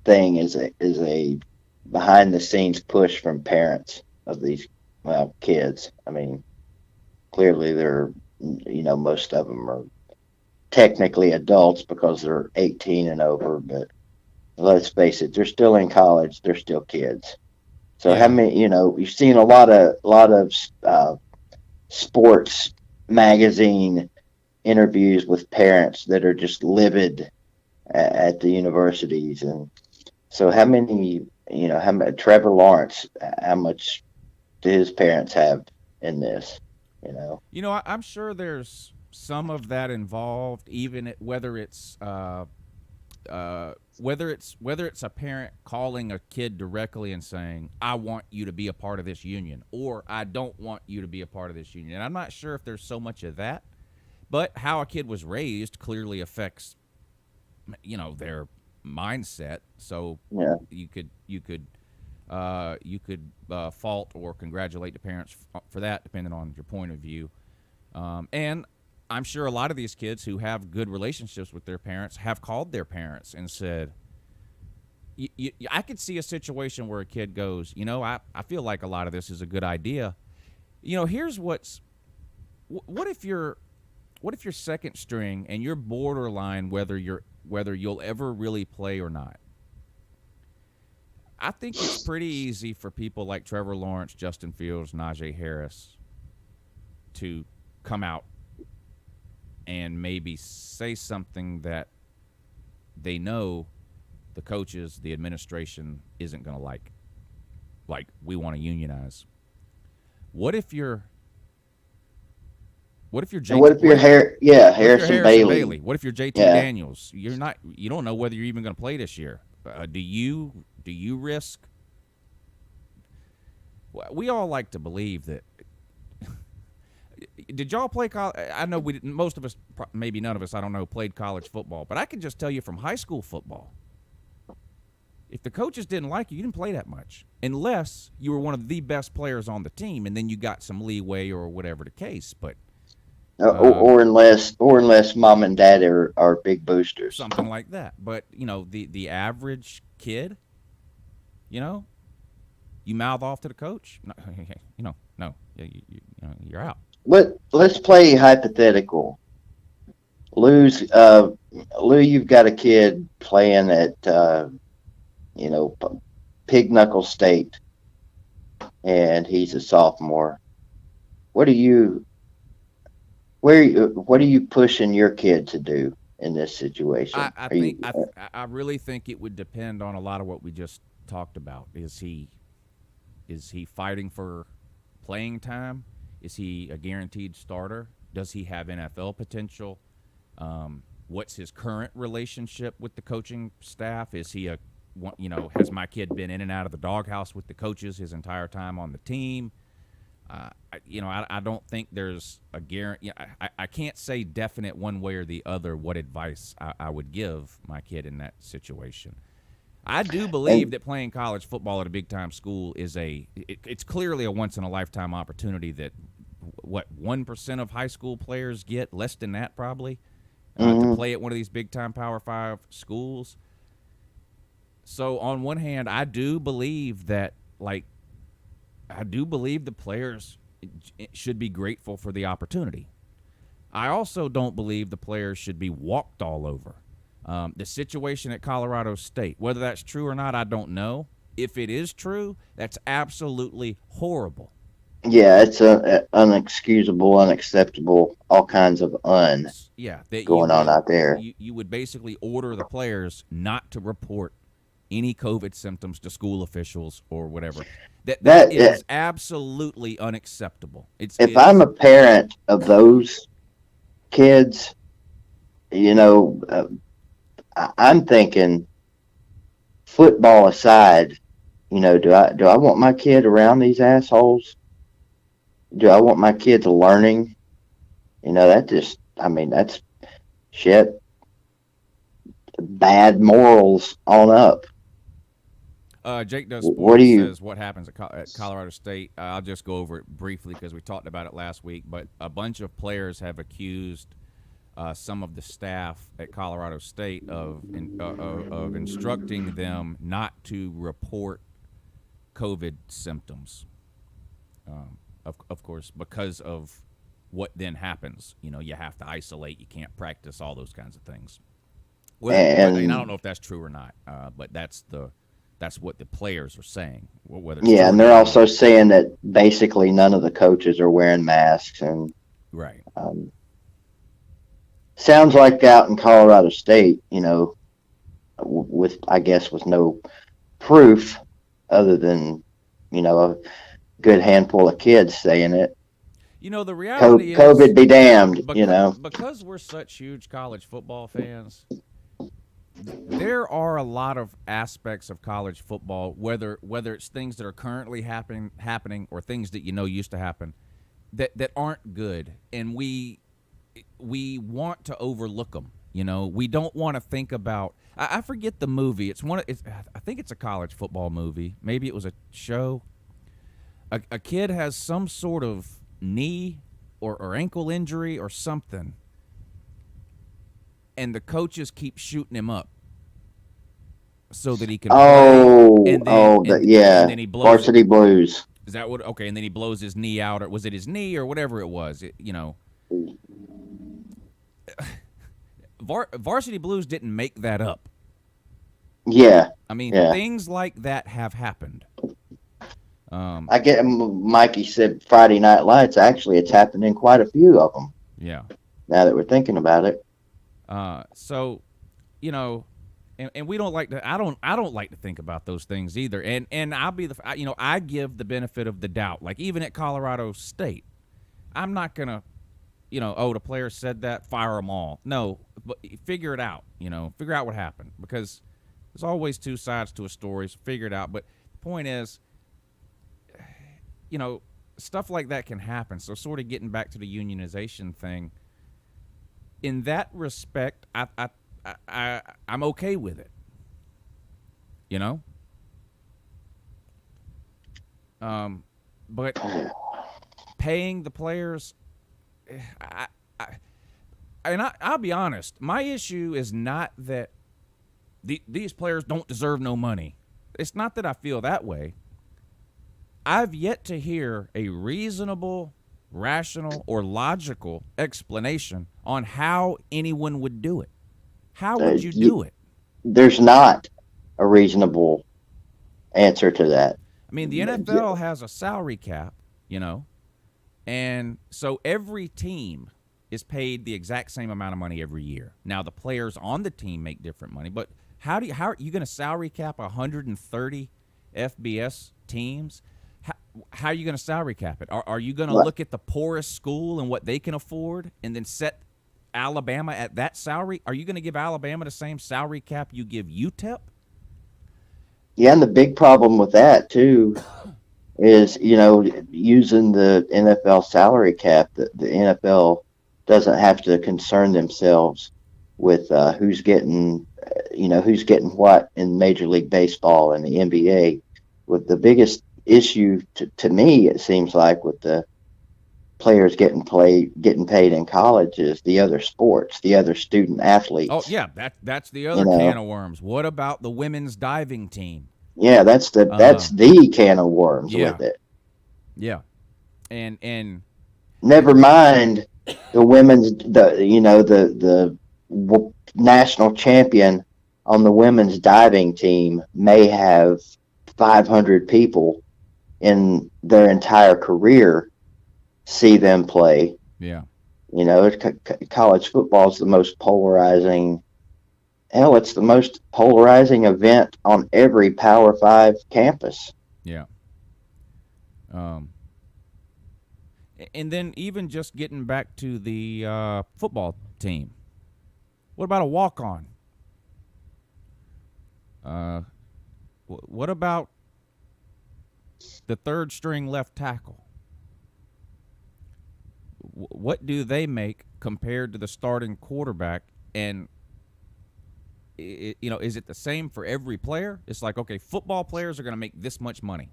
thing is a behind the scenes push from parents of these kids? I mean, clearly they're, most of them are technically adults because they're 18 and over, but let's face it, they're still in college, they're still kids. So how many, you've seen a lot of sports magazine interviews with parents that are just livid at the universities. And so how many, Trevor Lawrence, how much do his parents have in this, I'm sure there's some of that involved, even whether it's a parent calling a kid directly and saying, I want you to be a part of this union, or I don't want you to be a part of this union. And I'm not sure if there's so much of that. But how a kid was raised clearly affects, their mindset. So you could fault or congratulate the parents for that, depending on your point of view. And I'm sure a lot of these kids who have good relationships with their parents have called their parents and said, I could see a situation where a kid goes, I feel like a lot of this is a good idea. Here's what if you're second string and you're borderline whether you'll ever really play or not? I think it's pretty easy for people like Trevor Lawrence, Justin Fields, Najee Harris to come out and maybe say something that they know the coaches, the administration isn't going to like. Like, we want to unionize. What if you're Harrison Bailey? What if you're JT Daniels? You don't know whether you're even going to play this year. Do you risk? We all like to believe that. Did y'all play college? I know we didn't. Most of us, maybe none of us, I don't know, played college football. But I can just tell you from high school football, if the coaches didn't like you, you didn't play that much, unless you were one of the best players on the team, and then you got some leeway or whatever the case. But or unless mom and dad are big boosters, something like that. But the average kid, you mouth off to the coach. No, you're out. Let's play hypothetical. Lou, you've got a kid playing at Pig Knuckle State, and he's a sophomore. What do you what are you pushing your kid to do in this situation? I really think it would depend on a lot of what we just talked about. Is he fighting for playing time? Is he a guaranteed starter? Does he have NFL potential? What's his current relationship with the coaching staff? Is he has my kid been in and out of the doghouse with the coaches his entire time on the team? I don't think there's a guarantee. I can't say definite one way or the other what advice I would give my kid in that situation. I do believe that playing college football at a big-time school is it's clearly a once-in-a-lifetime opportunity that, 1% of high school players get, less than that probably, to play at one of these big-time Power 5 schools. So on one hand, I do believe that, the players should be grateful for the opportunity. I also don't believe the players should be walked all over. The situation at Colorado State, whether that's true or not, I don't know. If it is true, that's absolutely horrible. Yeah, it's unexcusable, unacceptable, all kinds of going on out there. You would basically order the players not to report any COVID symptoms to school officials or whatever. That is absolutely unacceptable. If I'm a parent of those kids, I'm thinking, football aside, do I want my kid around these assholes? Do I want my kids learning? That's shit. Bad morals on up. Jake Does Sports says what happens at Colorado State. I'll just go over it briefly because we talked about it last week. But a bunch of players have accused some of the staff at Colorado State of instructing them not to report COVID symptoms. Of course, because of what then happens. You have to isolate. You can't practice, all those kinds of things. I don't know if that's true or not, but that's what the players are saying. And they're also saying that basically none of the coaches are wearing masks, and right. Sounds like out in Colorado State, with no proof other than a good handful of kids saying it. The reality is COVID be damned. Because we're such huge college football fans. There are a lot of aspects of college football, whether it's things that are currently happening or things that used to happen, that aren't good, and we want to overlook them. We don't want to think about. I forget the movie. I think it's a college football movie. Maybe it was a show. A kid has some sort of knee or ankle injury or something, and the coaches keep shooting him up so that he can play. And then he blows Varsity Blues. Is that what? Okay, and then he blows his knee out, or was it his knee or whatever it was? Varsity Blues didn't make that up. Yeah. Things like that have happened. I get Mikey said Friday Night Lights. Actually, it's happened in quite a few of them. Yeah. Now that we're thinking about it. So, and we don't like to. I don't like to think about those things either. And I'll be I give the benefit of the doubt. Like even at Colorado State, I'm not gonna, the player said that, fire them all. No, but figure it out. Figure out what happened, because there's always two sides to a story. So figure it out. But the point is, stuff like that can happen. So sort of getting back to the unionization thing. In that respect, I'm okay with it. But paying the players, I'll be honest. My issue is not that these players don't deserve no money. It's not that I feel that way. I've yet to hear a reasonable, rational, or logical explanation on how anyone would do it. How would you do it? There's not a reasonable answer to that. The NFL has a salary cap, and so every team is paid the exact same amount of money every year. Now the players on the team make different money, but how are you going to salary cap 130 FBS teams? How are you going to salary cap it? Are you going to look at the poorest school and what they can afford and then set Alabama at that salary? Are you going to give Alabama the same salary cap you give UTEP? Yeah, and the big problem with that too is, using the NFL salary cap, the NFL doesn't have to concern themselves with who's getting what in Major League Baseball and the NBA. With the biggest issue to me, it seems like, with the players getting paid in college is the other sports, the other student athletes. Oh yeah, that's the other can of worms. What about the women's diving team? Yeah, that's the can of worms with it. Yeah, and never mind the women's the national champion on the women's diving team may have 500 people in their entire career see them play. Yeah. College football is the most polarizing. Hell, it's the most polarizing event on every Power 5 campus. Yeah. And then even just getting back to the football team. What about a walk-on? What about the third string left tackle? What do they make compared to the starting quarterback? And is it the same for every player? It's like, okay, football players are going to make this much money.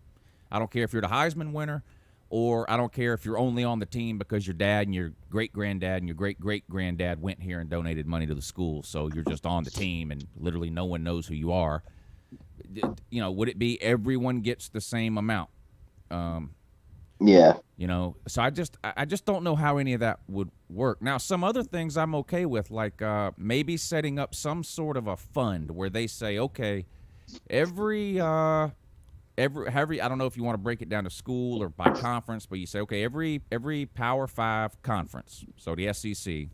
I don't care if you're the Heisman winner, or I don't care if you're only on the team because your dad and your great-granddad and your great-great-granddad went here and donated money to the school, so you're just on the team and literally no one knows who you are. Would it be everyone gets the same amount? Yeah. So I just don't know how any of that would work. Now, some other things I'm okay with, like maybe setting up some sort of a fund where they say, okay, every I don't know if you want to break it down to school or by conference, but you say, okay, every Power 5 conference, so the SEC,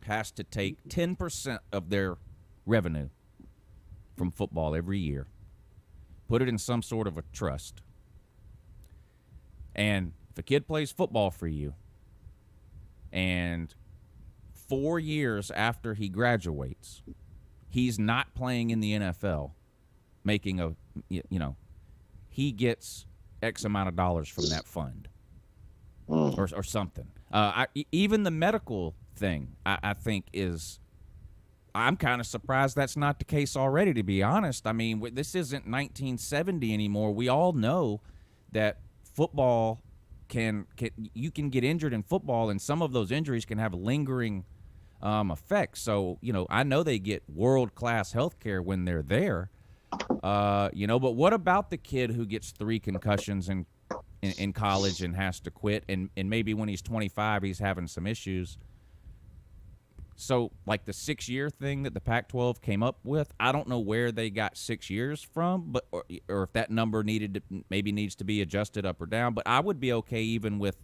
has to take 10% of their revenue from football every year, put it in some sort of a trust. And if a kid plays football for you and 4 years after he graduates, he's not playing in the NFL, making he gets X amount of dollars from that fund or something. Even the medical thing, I think I'm kind of surprised that's not the case already, to be honest. I mean, this isn't 1970 anymore. We all know that football you can get injured in football, and some of those injuries can have lingering effects. So, I know they get world-class health care when they're there, but what about the kid who gets 3 concussions in college and has to quit, and maybe when he's 25 he's having some issues? So, like the 6-year thing that the Pac-12 came up with, I don't know where they got 6 years from, but or if that number needs to be adjusted up or down. But I would be okay even with,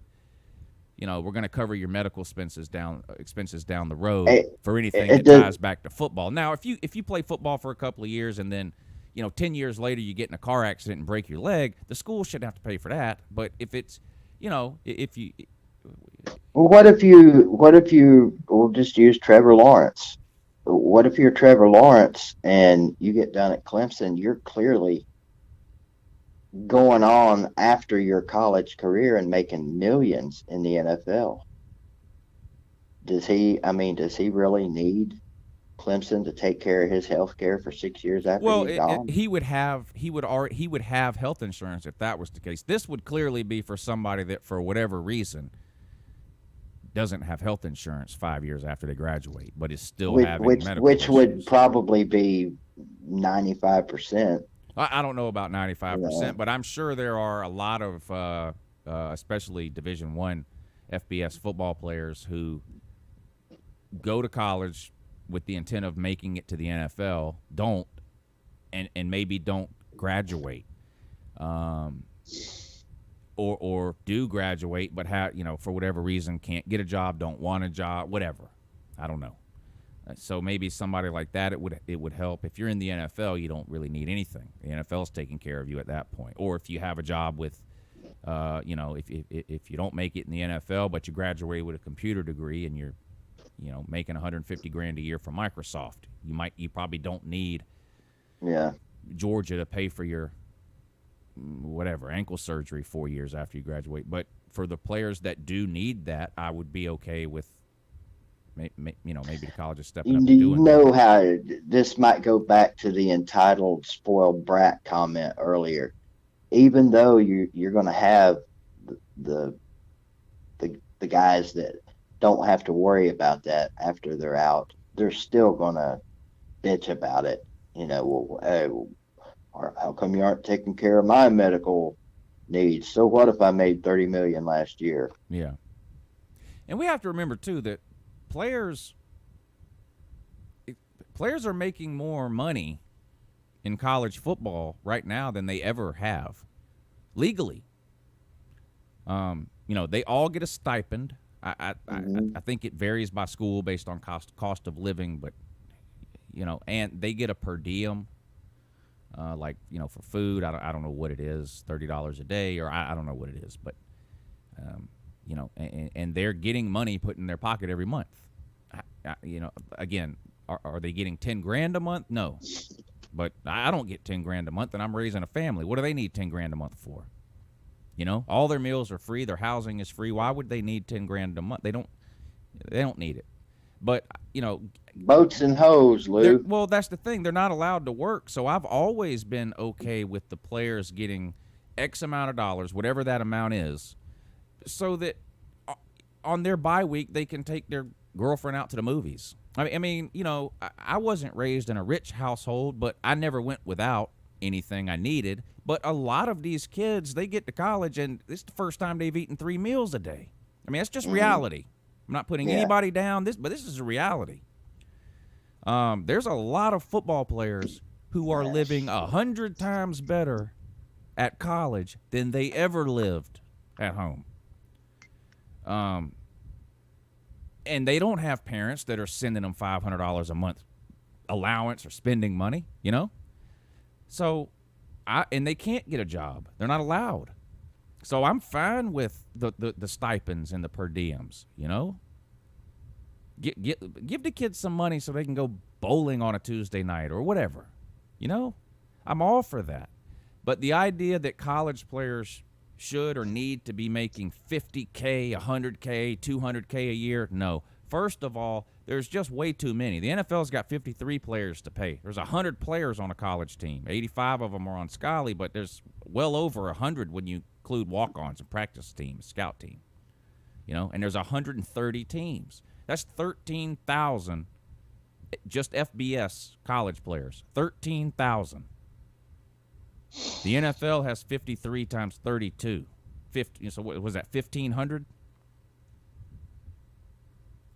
we're going to cover your medical expenses down the road for anything that ties back to football. Now, if you play football for a couple of years and then 10 years later you get in a car accident and break your leg, the school shouldn't have to pay for that. But if it's if you Well, what if you will just use Trevor Lawrence? What if you're Trevor Lawrence and you get done at Clemson? You're clearly going on after your college career and making millions in the NFL. Does he really need Clemson to take care of his health care for 6 years after he's gone? He would have health insurance if that was the case. This would clearly be for somebody that, for whatever reason, doesn't have health insurance 5 years after they graduate, but is still having medical which issues. Would probably be 95%. I don't know about 95%, but I'm sure there are a lot of, especially Division I FBS football players who go to college with the intent of making it to the NFL, and maybe don't graduate. or do graduate but for whatever reason can't get a job, don't want a job, whatever. I don't know. So maybe somebody like that, it would help. If you're in the NFL, you don't really need anything. The NFL's taking care of you at that point. Or if you have a job with, if you don't make it in the NFL, but you graduate with a computer degree and you're, making $150,000 a year from Microsoft, you probably don't need Georgia to pay for your whatever ankle surgery 4 years after you graduate. But for the players that do need that, I would be okay with. Maybe the college is stepping up and doing that. How this might go back to the entitled spoiled brat comment earlier. Even though you're going to have the guys that don't have to worry about that after they're out, they're still going to bitch about it. Hey, how come you aren't taking care of my medical needs? So what if I made $30 million last year? Yeah, and we have to remember too that players are making more money in college football right now than they ever have legally. They all get a stipend. I think it varies by school based on cost of living, but and they get a per diem, for food. I don't know what it is, $30 a day, or I don't know what it is, but and they're getting money put in their pocket every month. Again, are they getting $10,000 a month? No, but I don't get $10,000 a month, and I'm raising a family. What do they need $10,000 a month for? All their meals are free, their housing is free. Why would they need $10,000 a month? They don't need it. But boats and hoes, Lou. Well, that's the thing. They're not allowed to work. So I've always been okay with the players getting X amount of dollars, whatever that amount is, so that on their bye week they can take their girlfriend out to the movies. I mean, I wasn't raised in a rich household, but I never went without anything I needed. But a lot of these kids, they get to college and it's the first time they've eaten 3 meals a day. I mean, that's just reality. I'm not putting anybody down, but this is a reality. There's a lot of football players who are living 100 times better at college than they ever lived at home. And they don't have parents that are sending them $500 a month allowance or spending money, So, and they can't get a job. They're not allowed. So I'm fine with the stipends and the per diems, Give the kids some money so they can go bowling on a Tuesday night or whatever, I'm all for that. But the idea that college players should or need to be making $50K, $100K, $200K a year, no. First of all, there's just way too many. The NFL's got 53 players to pay. There's 100 players on a college team. 85 of them are on Scally, but there's well over 100 when you include walk-ons and practice teams, scout team. And there's 130 teams. That's 13,000 just FBS college players. 13,000. The NFL has 53 times 32. So what was that, 1,500?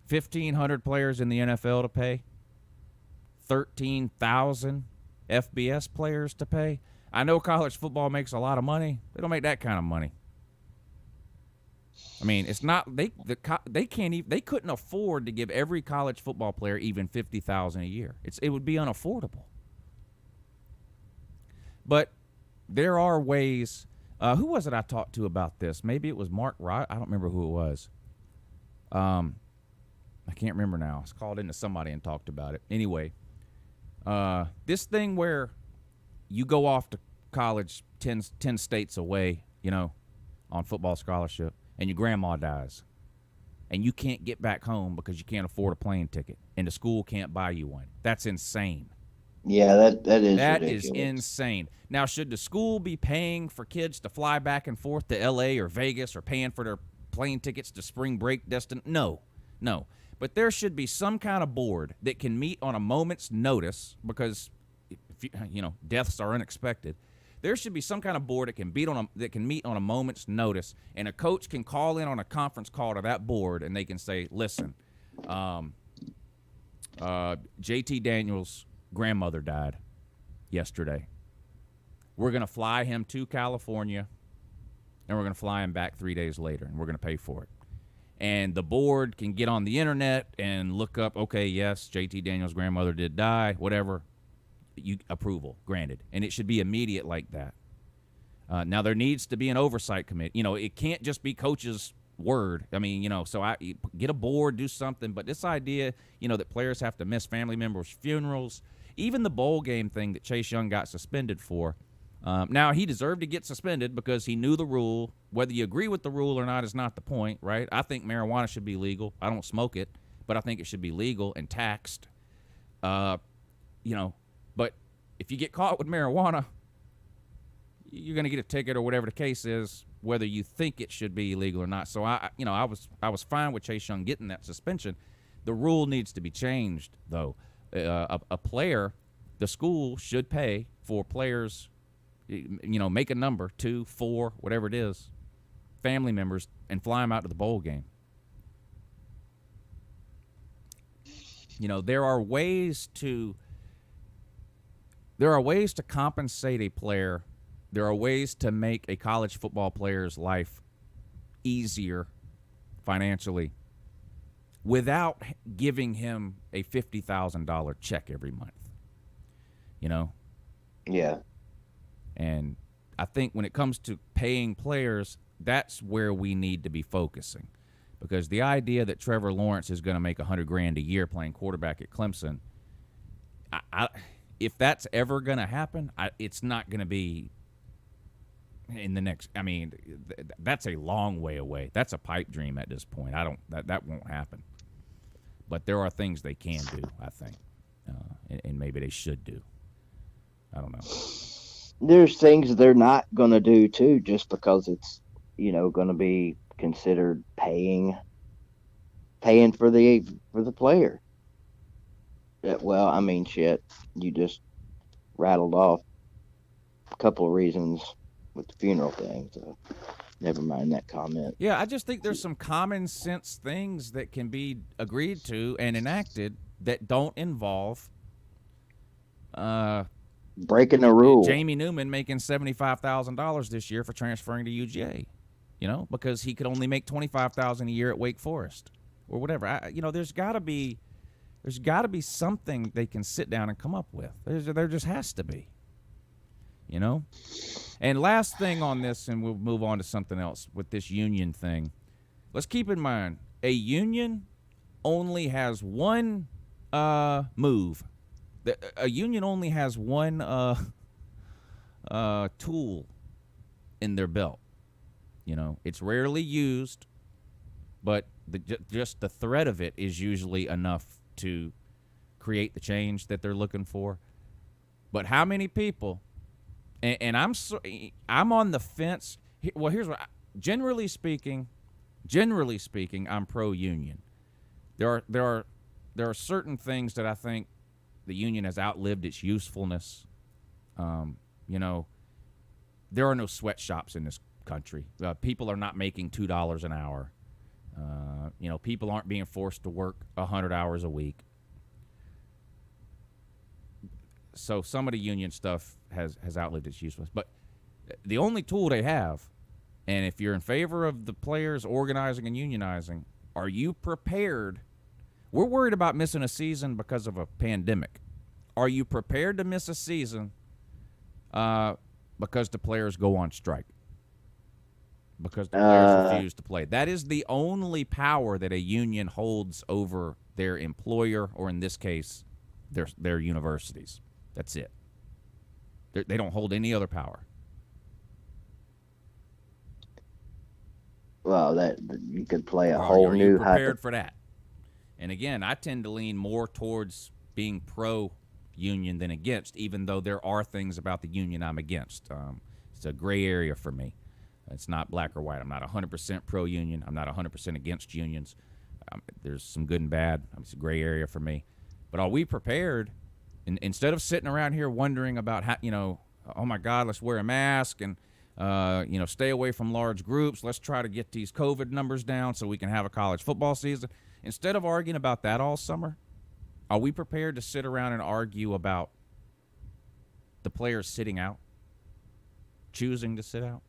1,500 players in the NFL to pay. 13,000 FBS players to pay. I know college football makes a lot of money. They don't make that kind of money. I mean, it's not they can't even, they couldn't afford to give every college football player even $50,000 a year. It would be unaffordable. But there are ways. Who was it I talked to about this? Maybe it was Mark Wright. I don't remember who it was. I can't remember now. I was called into somebody and talked about it. Anyway, this thing where you go off to college 10 states away, on football scholarship, and your grandma dies, and you can't get back home because you can't afford a plane ticket, and the school can't buy you one. That's insane. Yeah, that is That ridiculous. is insane. Now, should the school be paying for kids to fly back and forth to L.A. or Vegas or paying for their plane tickets to spring break destination? No. But there should be some kind of board that can meet on a moment's notice because, deaths are unexpected. There should be some kind of board that can meet on a moment's notice, and a coach can call in on a conference call to that board, and they can say, listen, J.T. Daniels' grandmother died yesterday. We're going to fly him to California. and we're going to fly him back 3 days later, and we're going to pay for it. And the board can get on the internet and look up, okay, yes, JT Daniels' grandmother did die, whatever. Approval granted, and it should be immediate like that. Now there needs to be an oversight committee. It can't just be coach's word. I mean, so I get a board, do something. But this idea, that players have to miss family members' funerals, even the bowl game thing that Chase Young got suspended for. Now he deserved to get suspended because he knew the rule. Whether you agree with the rule or not is not the point, right? I think marijuana should be legal. I don't smoke it, but I think it should be legal and taxed. But if you get caught with marijuana, you're going to get a ticket or whatever the case is, whether you think it should be illegal or not. So I was fine with Chase Young getting that suspension. The rule needs to be changed, though. A player, the school should pay for players, make a number, 2, 4, whatever it is, family members, and fly them out to the bowl game. There are ways to compensate a player. There are ways to make a college football player's life easier financially without giving him a $50,000 check every month. Yeah. And I think when it comes to paying players, that's where we need to be focusing. Because the idea that Trevor Lawrence is going to make $100,000 a year playing quarterback at Clemson, if that's ever going to happen, it's not going to be in the next. I mean, that's a long way away. That's a pipe dream at this point. That won't happen. But there are things they can do, I think, and maybe they should do. I don't know. There's things they're not going to do too, just because it's going to be considered paying for the player. Well, I mean, shit. You just rattled off a couple of reasons with the funeral thing, so never mind that comment. Yeah, I just think there's some common sense things that can be agreed to and enacted that don't involve breaking a rule. Jamie Newman making $75,000 this year for transferring to UGA, because he could only make $25,000 a year at Wake Forest or whatever. There's got to be something they can sit down and come up with. There just has to be, And last thing on this, and we'll move on to something else with this union thing. Let's keep in mind, a union only has one move. A union only has one tool in their belt. It's rarely used, but just the threat of it is usually enough to create the change that they're looking for. But how many people? And I'm on the fence. Well, here's what. Generally speaking, I'm pro-union. There are certain things that I think the union has outlived its usefulness. There are no sweatshops in this country. People are not making $2 an hour. People aren't being forced to work 100 hours a week. So some of the union stuff has outlived its usefulness. But the only tool they have, and if you're in favor of the players organizing and unionizing, are you prepared? We're worried about missing a season because of a pandemic. Are you prepared to miss a season because the players go on strike? Because the players refuse to play. That is the only power that a union holds over their employer, or in this case, their universities. That's it. They don't hold any other power. Well, that you could play a Are whole you new prepared for that? And again, I tend to lean more towards being pro-union than against, even though there are things about the union I'm against. It's a gray area for me. It's not black or white. I'm not 100% pro-union. I'm not 100% against unions. There's some good and bad. It's a gray area for me. But are we prepared? Instead of sitting around here wondering about how, oh my God, let's wear a mask and stay away from large groups. Let's try to get these COVID numbers down so we can have a college football season. Instead of arguing about that all summer, are we prepared to sit around and argue about the players sitting out, choosing to sit out?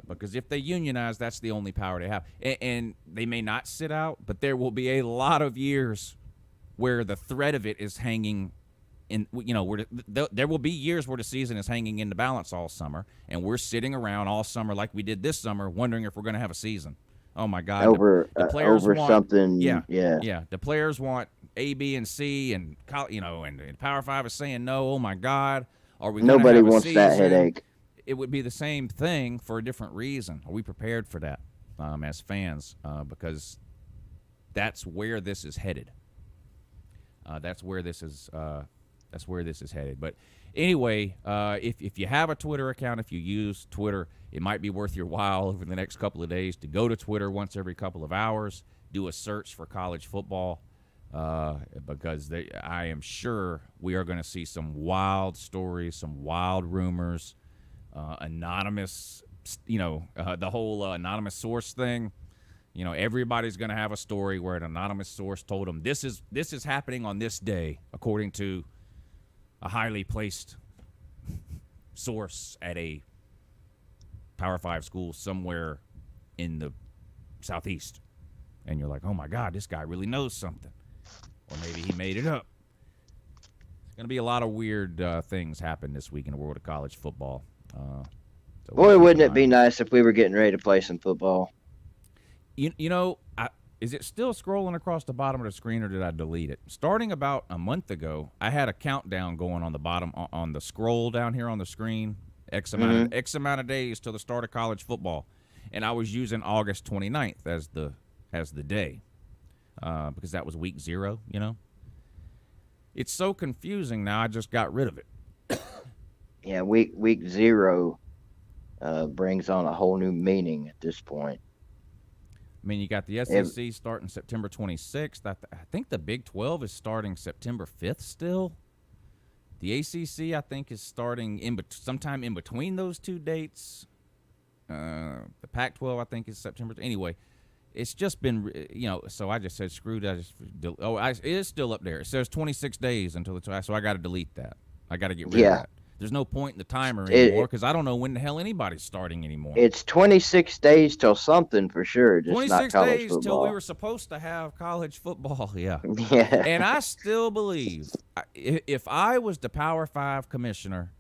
Because if they unionize, that's the only power they have. And they may not sit out, but there will be a lot of years where the threat of it is hanging in, where there will be years where the season is hanging in the balance all summer, and we're sitting around all summer like we did this summer, wondering if we're going to have a season. Oh my God! The players over want, something. Yeah. Yeah. The players want A, B, and C, and and Power Five is saying no. Oh my God! Are we? Nobody have a wants that season? headache. It would be the same thing for a different reason. Are we prepared for that as fans? Because that's where this is headed. That's where this is headed. But anyway, if you have a Twitter account, if you use Twitter, it might be worth your while over the next couple of days to go to Twitter once every couple of hours, do a search for college football, because I am sure we are going to see some wild stories, some wild rumors, anonymous, the whole anonymous source thing. Everybody's going to have a story where an anonymous source told them this is happening on this day, according to a highly placed source at a Power 5 school somewhere in the Southeast. And you're like, oh my God, this guy really knows something. Or maybe he made it up. There's going to be a lot of weird things happen this week in the world of college football. So Boy, wouldn't it be nice if we were getting ready to play some football? Is it still scrolling across the bottom of the screen, or did I delete it? Starting about a month ago, I had a countdown going on the bottom on the scroll down here on the screen. X amount of days till the start of college football, and I was using August 29th as the day because that was week 0. It's so confusing now. I just got rid of it. Yeah, week 0 brings on a whole new meaning at this point. I mean, you got the SEC starting September 26th. I think the Big 12 is starting September 5th still. The ACC, I think, is starting sometime in between those two dates. The Pac-12, I think, is September. Anyway, it's just been, so I just said, screw that. It is still up there. It says 26 days until so I got to delete that. I got to get rid of that. There's no point in the timer anymore because I don't know when the hell anybody's starting anymore. It's 26 days till something for sure. Just 26 not days football. till we were supposed to have college football. Yeah. Yeah. And I still believe if I was the Power 5 commissioner,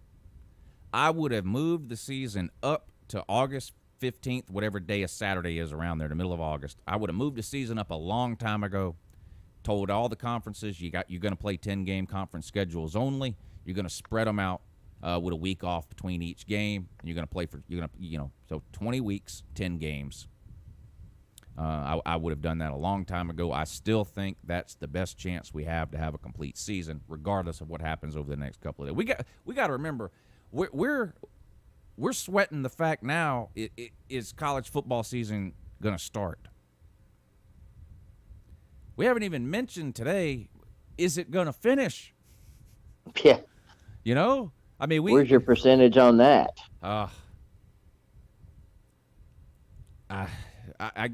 I would have moved the season up to August 15th, whatever day a Saturday is around there, the middle of August. I would have moved the season up a long time ago, told all the conferences you're going to play 10-game conference schedules only. You're going to spread them out. With a week off between each game, and you're going to play so 20 weeks, 10 games. I would have done that a long time ago. I still think that's the best chance we have to have a complete season, regardless of what happens over the next couple of days. We got to remember, we're sweating the fact now. Is college football season going to start? We haven't even mentioned today. Is it going to finish? Yeah. I mean, where's your percentage on that?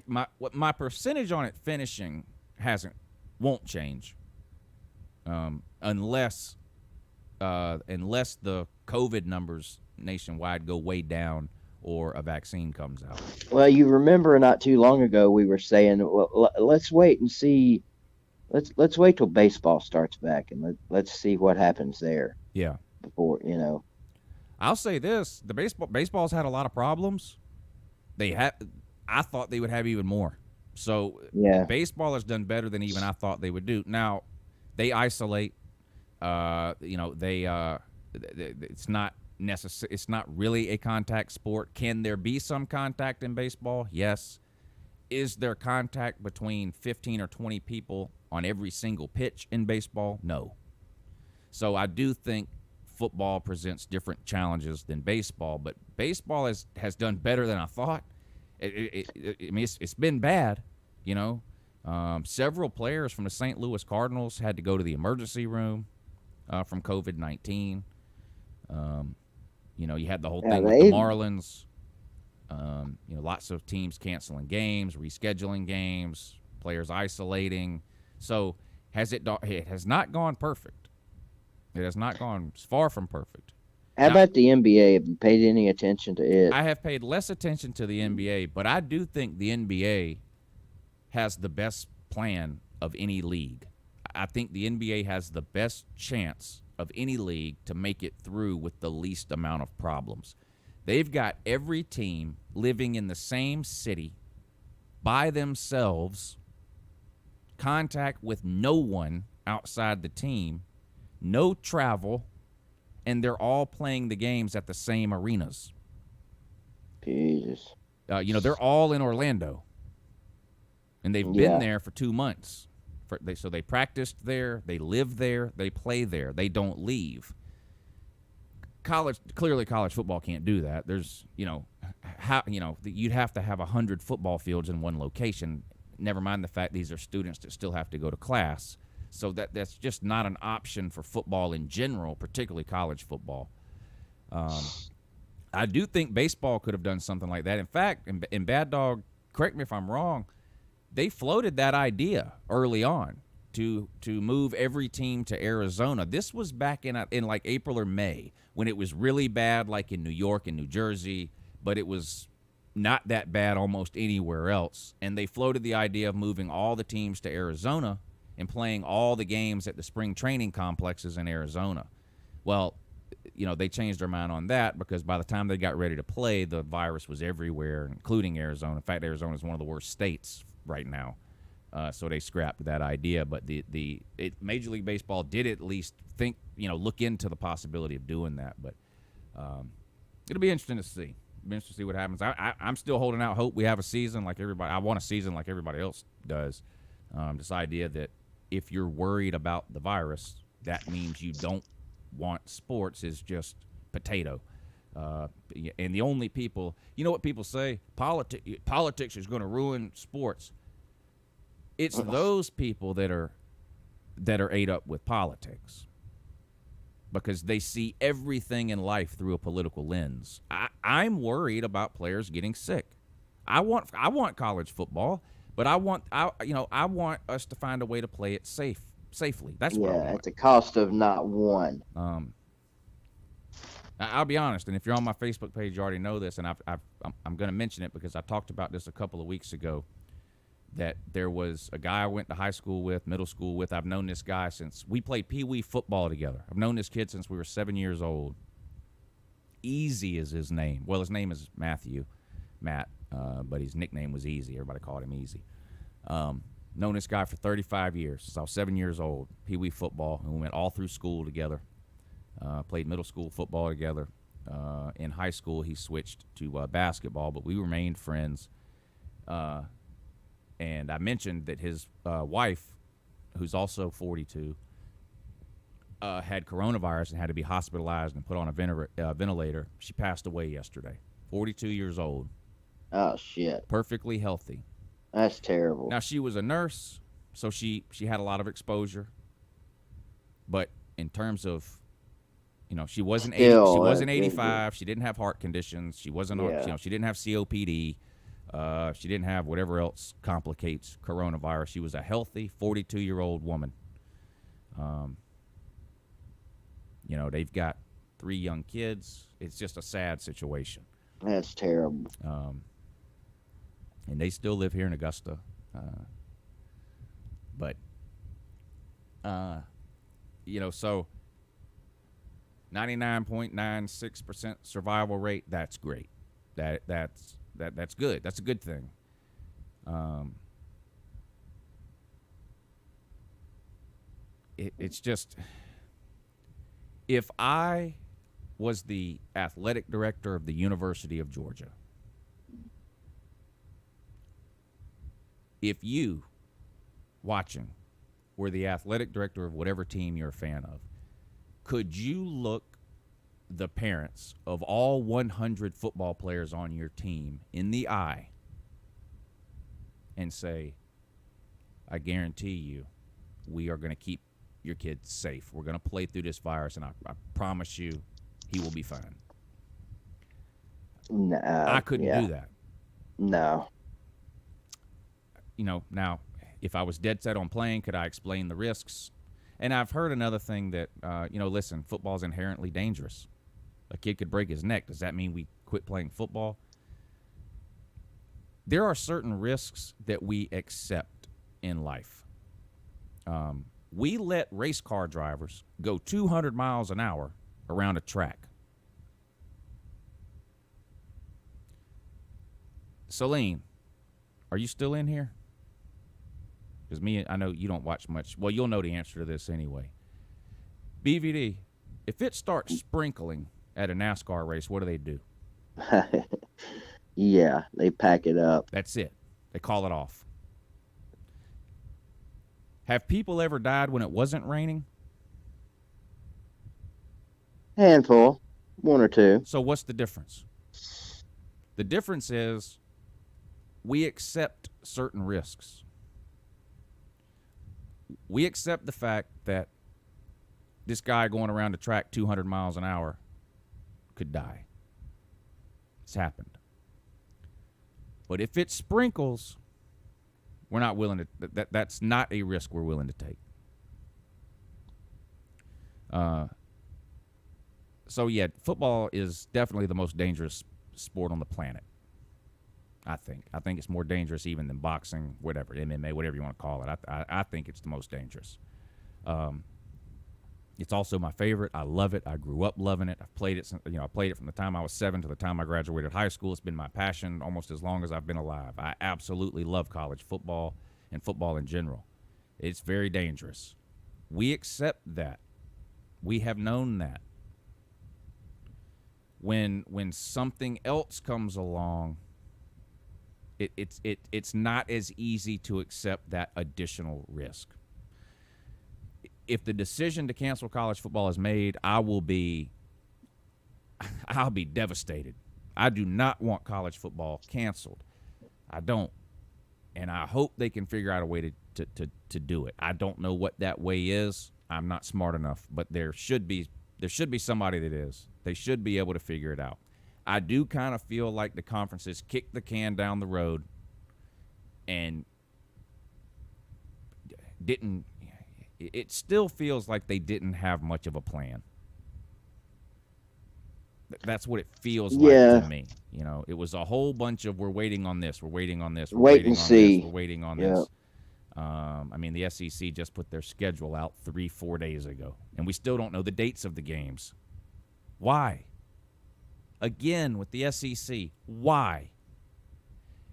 My percentage on it finishing won't change, unless the COVID numbers nationwide go way down or a vaccine comes out. Well, you remember not too long ago we were saying, well, let's wait and see. Let's wait till baseball starts back and let's see what happens there. Yeah. Before I'll say this: the baseball's had a lot of problems. I thought they would have even more. So yeah, baseball has done better than even I thought they would do. Now they isolate. It's not necessary. It's not really a contact sport. Can there be some contact in baseball? Yes. Is there contact between 15 or 20 people on every single pitch in baseball? No. So I do think football presents different challenges than baseball, but baseball has done better than I thought. I mean, it's been bad, Several players from the St. Louis Cardinals had to go to the emergency room from COVID-19. You had the whole thing with the Marlins. Lots of teams canceling games, rescheduling games, players isolating. So it has not gone perfect. It has not gone far from perfect. How about the NBA? Have you paid any attention to it? I have paid less attention to the NBA, but I do think the NBA has the best plan of any league. I think the NBA has the best chance of any league to make it through with the least amount of problems. They've got every team living in the same city by themselves, contact with no one outside the team, no travel, and they're all playing the games at the same arenas. Jesus. They're all in Orlando, and they've been there for 2 months. So they practiced there, they live there, they play there, they don't leave. College football can't do that. There's, you'd have to have 100 football fields in one location. Never mind the fact these are students that still have to go to class. So that's just not an option for football in general, particularly college football. I do think baseball could have done something like that. In fact, in Bad Dog, correct me if I'm wrong, they floated that idea early on to move every team to Arizona. This was back in like April or May when it was really bad, like in New York and New Jersey, but it was not that bad almost anywhere else. And they floated the idea of moving all the teams to Arizona and playing all the games at the spring training complexes in Arizona. Well, they changed their mind on that because by the time they got ready to play, the virus was everywhere, including Arizona. In fact, Arizona is one of the worst states right now. So they scrapped that idea. But Major League Baseball did at least look into the possibility of doing that. But it'll be interesting to see. It'll be interesting to see what happens. I'm still holding out hope we have a season like everybody. I want a season like everybody else does. This idea that if you're worried about the virus, that means you don't want sports is just potato. And the only people, what people say, politics is going to ruin sports. It's those people that are ate up with politics because they see everything in life through a political lens. I'm worried about players getting sick. I want college football, but I want us to find a way to play it safely. That's what I want. At the cost of not one. I'll be honest, and if you're on my Facebook page, you already know this, and I'm going to mention it because I talked about this a couple of weeks ago, that there was a guy I went to high school with, middle school with. I've known this guy since we played Pee Wee football together. I've known this kid since we were 7 years old. Easy is his name. Well, his name is Matt, but his nickname was Easy. Everybody called him Easy. Known this guy for 35 years since I was 7 years old. Pee Wee football, and we went all through school together. Played middle school football together. In high school, he switched to basketball, but we remained friends. And I mentioned that his wife, who's also 42, had coronavirus and had to be hospitalized and put on a ventilator. She passed away yesterday, 42 years old. Oh, shit. Perfectly healthy. That's terrible. Now, she was a nurse, so she had a lot of exposure. But in terms of, she wasn't 80, she wasn't 85. She didn't have heart conditions. She wasn't she didn't have COPD. She didn't have whatever else complicates coronavirus. She was a healthy 42-year-old woman. They've got 3 young kids. It's just a sad situation. That's terrible. And they still live here in Augusta. So 99.96% survival rate, that's great. That's good. That's a good thing. It's just, if I was the athletic director of the University of Georgia, if you watching were the athletic director of whatever team you're a fan of, could you look the parents of all 100 football players on your team in the eye and say, I guarantee you, we are going to keep your kid safe. We're going to play through this virus, and I promise you he will be fine. No, I couldn't do that. No. Now, if I was dead set on playing, could I explain the risks? And I've heard another thing that, listen, football is inherently dangerous. A kid could break his neck. Does that mean we quit playing football? There are certain risks that we accept in life. We let race car drivers go 200 miles an hour around a track. Celine, are you still in here? Because I know you don't watch much. Well, you'll know the answer to this anyway. BVD, if it starts sprinkling at a NASCAR race, what do? Yeah, they pack it up. That's it. They call it off. Have people ever died when it wasn't raining? Handful, one or two. So what's the difference? The difference is we accept certain risks. We accept the fact that this guy going around the track 200 miles an hour could die. It's happened. But if it sprinkles, we're not willing to. That's not a risk we're willing to take. So yeah, football is definitely the most dangerous sport on the planet. I think it's more dangerous even than boxing, whatever, MMA, whatever you want to call it. I think it's the most dangerous. It's also my favorite. I love it. I grew up loving it. I've played it. I played it from the time I was 7 to the time I graduated high school. It's been my passion almost as long as I've been alive. I absolutely love college football and football in general. It's very dangerous. We accept that. We have known that. When something else comes along, it's not as easy to accept that additional risk. If the decision to cancel college football is made, I'll be devastated. I do not want college football canceled. I don't. And I hope they can figure out a way to do it. I don't know what that way is. I'm not smart enough, but there should be somebody that is. They should be able to figure it out. I do kind of feel like the conferences kicked the can down the road and didn't. It still feels like they didn't have much of a plan. That's what it feels like to me. It was a whole bunch of we're waiting on this, we're waiting on this, we're Wait waiting and on see. this, we're waiting on this. The SEC just put their schedule out 3-4 days ago, and we still don't know the dates of the games. Why? Again, with the SEC, why?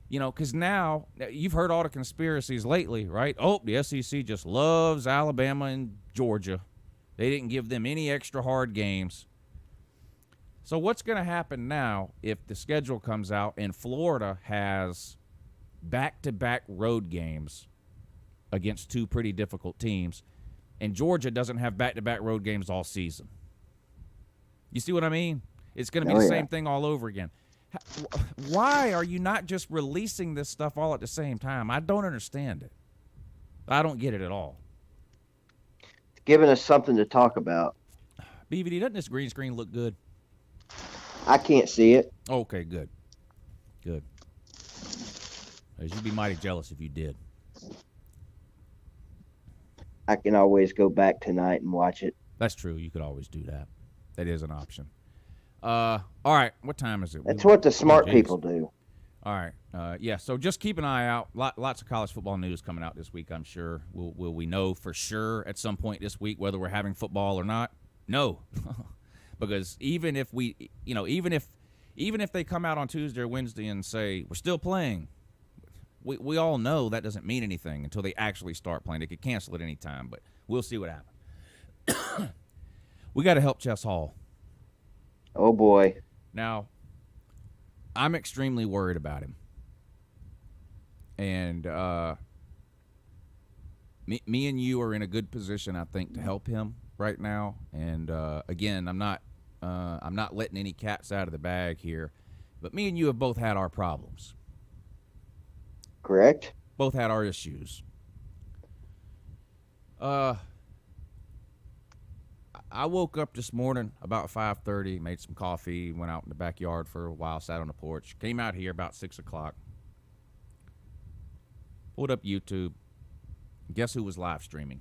Because now you've heard all the conspiracies lately, right? Oh, the SEC just loves Alabama and Georgia. They didn't give them any extra hard games. So what's going to happen now if the schedule comes out and Florida has back-to-back road games against two pretty difficult teams, and Georgia doesn't have back-to-back road games all season? You see what I mean? It's going to be the same thing all over again. Why are you not just releasing this stuff all at the same time? I don't understand it. I don't get it at all. It's giving us something to talk about. BVD, doesn't this green screen look good? I can't see it. Okay, good. Good. You'd be mighty jealous if you did. I can always go back tonight and watch it. That's true. You could always do that. That is an option. All right. What time is it? That's what the smart people do. All right. Yeah, so just keep an eye out. Lots of college football news coming out this week, I'm sure. Will we know for sure at some point this week whether we're having football or not? No. Because even if they come out on Tuesday or Wednesday and say we're still playing, we all know that doesn't mean anything until they actually start playing. They could cancel at any time, but we'll see what happens. We got to help Chess Hall. Oh, boy. Now, I'm extremely worried about him. And me and you are in a good position, I think, to help him right now. And, again, I'm not letting any cats out of the bag here. But me and you have both had our problems. Correct. Both had our issues. I woke up this morning about 5:30, made some coffee, went out in the backyard for a while, sat on the porch, came out here about 6 o'clock, pulled up YouTube. Guess who was live streaming?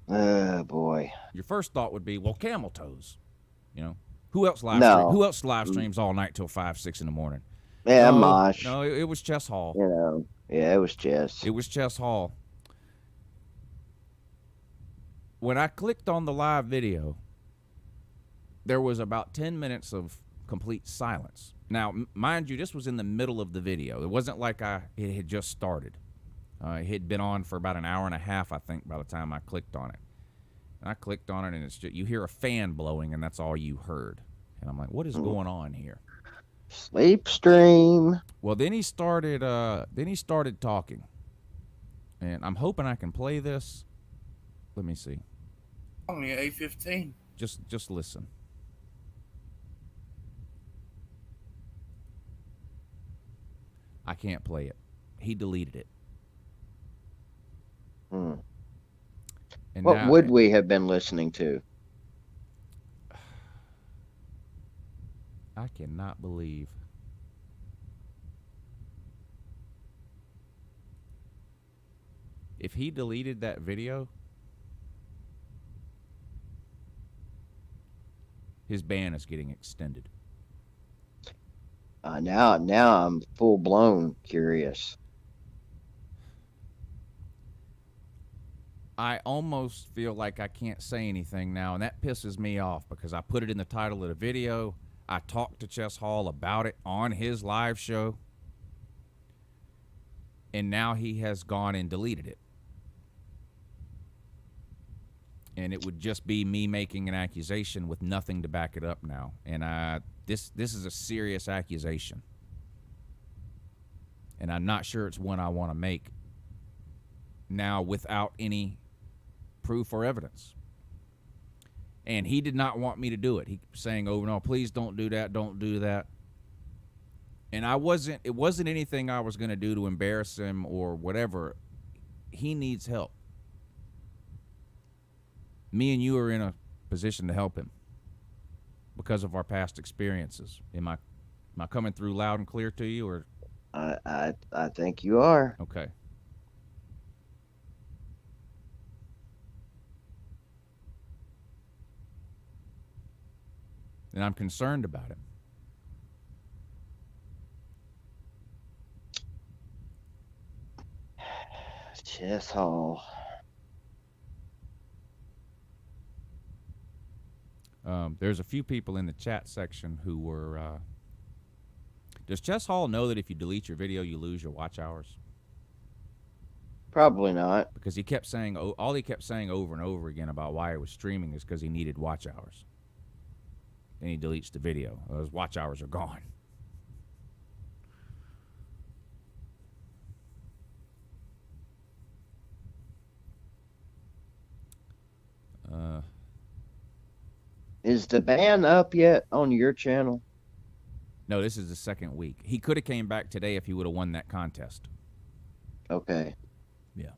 Oh boy. Your first thought would be, well, camel toes. You know, who else live No. Who else live streams all night till 5, 6 in the morning? Yeah, No, Mosh. no, it was Chess Hall. You know. Yeah, it was Chess. It was Chess Hall. When I clicked on the live video, there was about 10 minutes of complete silence. Now, mind you, this was in the middle of the video. It wasn't like it had just started. It had been on for about an hour and a half, I think, by the time I clicked on it. And I clicked on it, and it's just, you hear a fan blowing, and that's all you heard. And I'm like, what is going on here? Sleep stream. Well, then he started talking. And I'm hoping I can play this. Let me see. Only 8:15. Just listen. I can't play it. He deleted it. And What now, would we have been listening to? I cannot believe. If he deleted that video, his ban is getting extended. Now I'm full blown curious. I almost feel like I can't say anything now, and that pisses me off because I put it in the title of the video. I talked to Chess Hall about it on his live show, and now he has gone and deleted it. And it would just be me making an accusation with nothing to back it up now. And this is a serious accusation. And I'm not sure it's one I want to make now without any proof or evidence. And he did not want me to do it. He was saying over and over, please don't do that, don't do that. And it wasn't anything I was going to do to embarrass him or whatever. He needs help. Me and you are in a position to help him because of our past experiences. Am I coming through loud and clear to you, or? I think you are. Okay. And I'm concerned about him. Chess Hall. There's a few people in the chat section who were. Does Chess Hall know that if you delete your video, you lose your watch hours? Probably not. Because he kept saying, all he kept saying over and over again about why he was streaming is because he needed watch hours. Then he deletes the video. Those watch hours are gone. Is the ban up yet on your channel? No, this is the second week. He could have came back today if he would have won that contest. Okay. Yeah.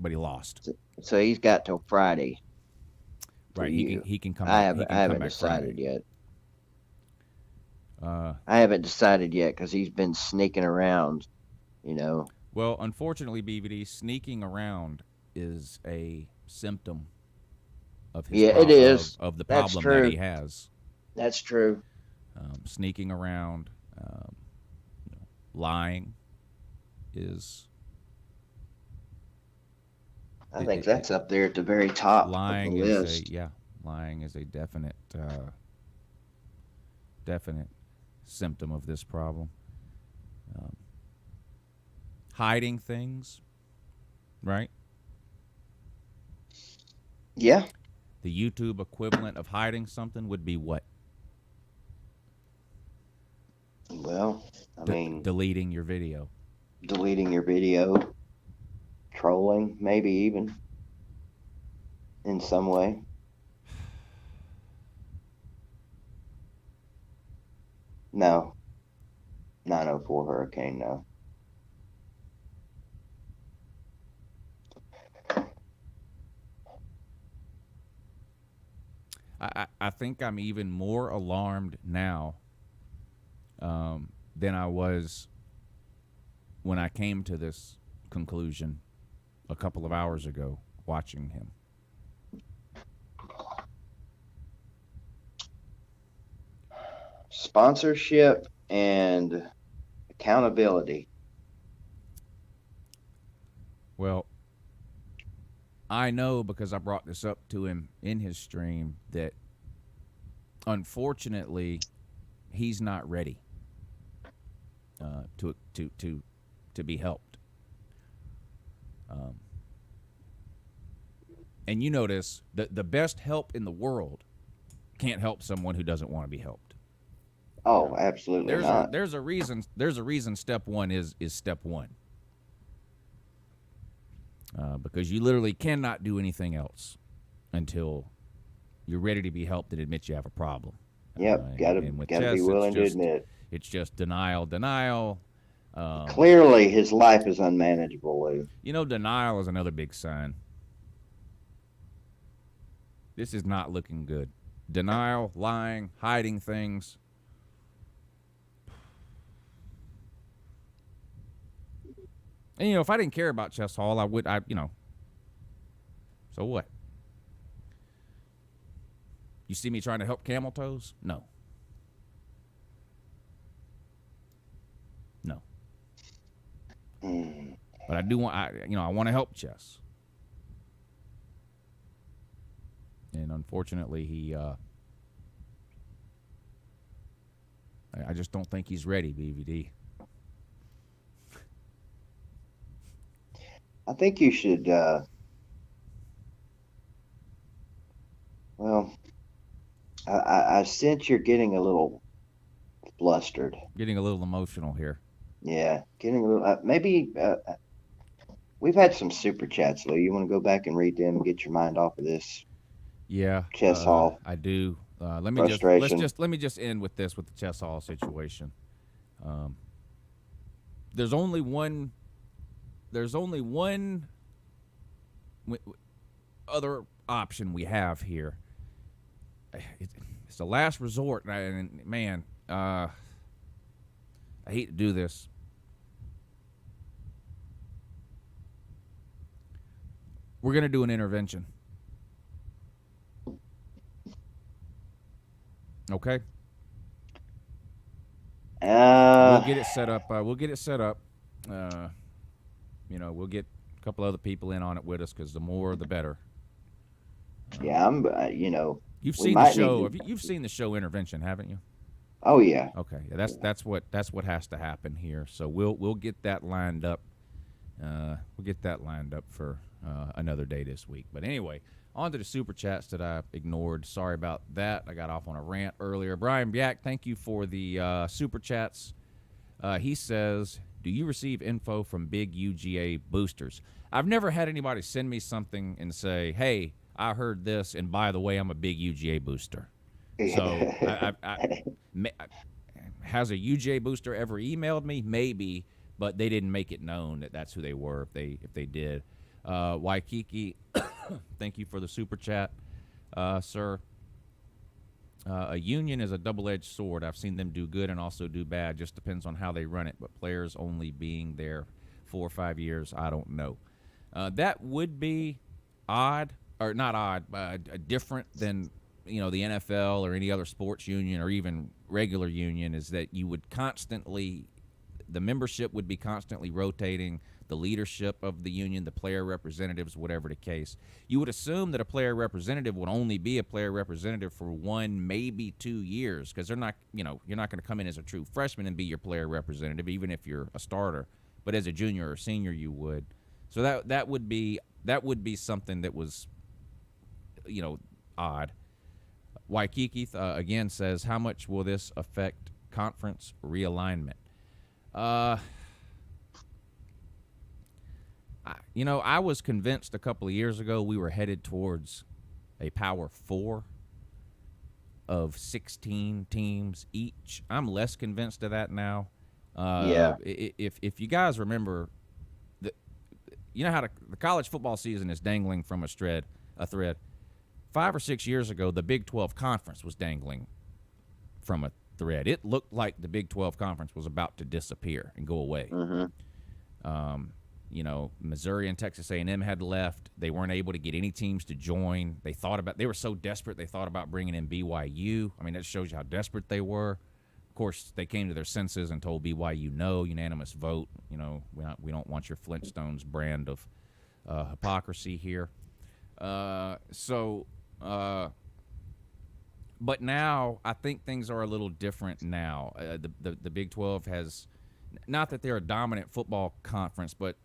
But he lost. So he's got till Friday. Right. He can come I back. haven't decided yet. I haven't decided yet because he's been sneaking around, you know. Well, unfortunately, BVD, sneaking around is a symptom of his it is. Of the That's problem true. that he has. That's true. Sneaking around, lying is. I think that's up there at the very top Lying of the is list. lying is a definite symptom of this problem. Hiding things, right? Yeah. The YouTube equivalent of hiding something would be what? Well, I mean, deleting your video. deleting your video, trolling, maybe even in some way. No. 904 Hurricane, no. I think I'm even more alarmed now than I was when I came to this conclusion a couple of hours ago watching him. sponsorship and accountability. Well, I know because I brought this up to him in his stream that unfortunately he's not ready to be helped. And you notice that the best help in the world can't help someone who doesn't want to be helped. Oh, absolutely not. There's a reason. There's a reason. Step one is step one. Because you literally cannot do anything else until you're ready to be helped and admit you have a problem. Yep, gotta be willing to admit. It's just denial. Clearly, his life is unmanageable, Lou. You know, denial is another big sign. This is not looking good. Denial, lying, hiding things. And, if I didn't care about Chess Hall, so what? You see me trying to help Camel Toes? No. No. But I do want, I want to help Chess. And unfortunately, I just don't think he's ready, BVD. I think you should, I sense you're getting a little flustered. Getting a little emotional here. Yeah, getting a little, maybe, we've had some super chats, Lou. You want to go back and read them and get your mind off of this? Yeah, Chess Hall. I do. Let me just end with this with the Chess Hall situation. There's only one other option we have here. It's the last resort, and man, I hate to do this. We're gonna do an intervention. Okay. We'll get it set up. We'll get a couple other people in on it with us because the more, the better. Yeah, You've seen the show. You've seen the show Intervention, haven't you? Oh yeah. Okay. Yeah, that's what has to happen here. So we'll get that lined up. We'll get that lined up for another day this week. But anyway, on to the super chats that I ignored. Sorry about that. I got off on a rant earlier. Brian Biak, thank you for the super chats. He says, do you receive info from big UGA boosters? I've never had anybody send me something and say, hey, I heard this, and by the way, I'm a big UGA booster. So has a UGA booster ever emailed me? Maybe, but they didn't make it known that that's who they were if they did. Waikiki, thank you for the super chat, sir. A union is a double-edged sword. I've seen them do good and also do bad. Just depends on how they run it. But players only being there 4 or 5 years, I don't know. That would be odd, or not odd, but different than the NFL or any other sports union or even regular union. Is that you would the membership would be constantly rotating. The leadership of the union, the player representatives, whatever the case. You would assume that a player representative would only be a player representative for 1, maybe 2 years, because they're not, you're not going to come in as a true freshman and be your player representative, even if you're a starter. But as a junior or senior, you would. So that would be something that was, odd. Waikiki again says, how much will this affect conference realignment? I was convinced a couple of years ago we were headed towards a Power 4 of 16 teams each. I'm less convinced of that now. Yeah. If you guys remember, how the college football season is dangling from a thread. 5 or 6 years ago, the Big 12 Conference was dangling from a thread. It looked like the Big 12 Conference was about to disappear and go away. Mm-hmm. Missouri and Texas A&M had left. They weren't able to get any teams to join. They were so desperate they thought about bringing in BYU. I mean, that shows you how desperate they were. course, they came to their senses and told BYU no, unanimous vote. You know, we don't want your Flintstones brand of hypocrisy here. But now I think things are a little different now. The Big 12 has, not that they're a dominant football conference, but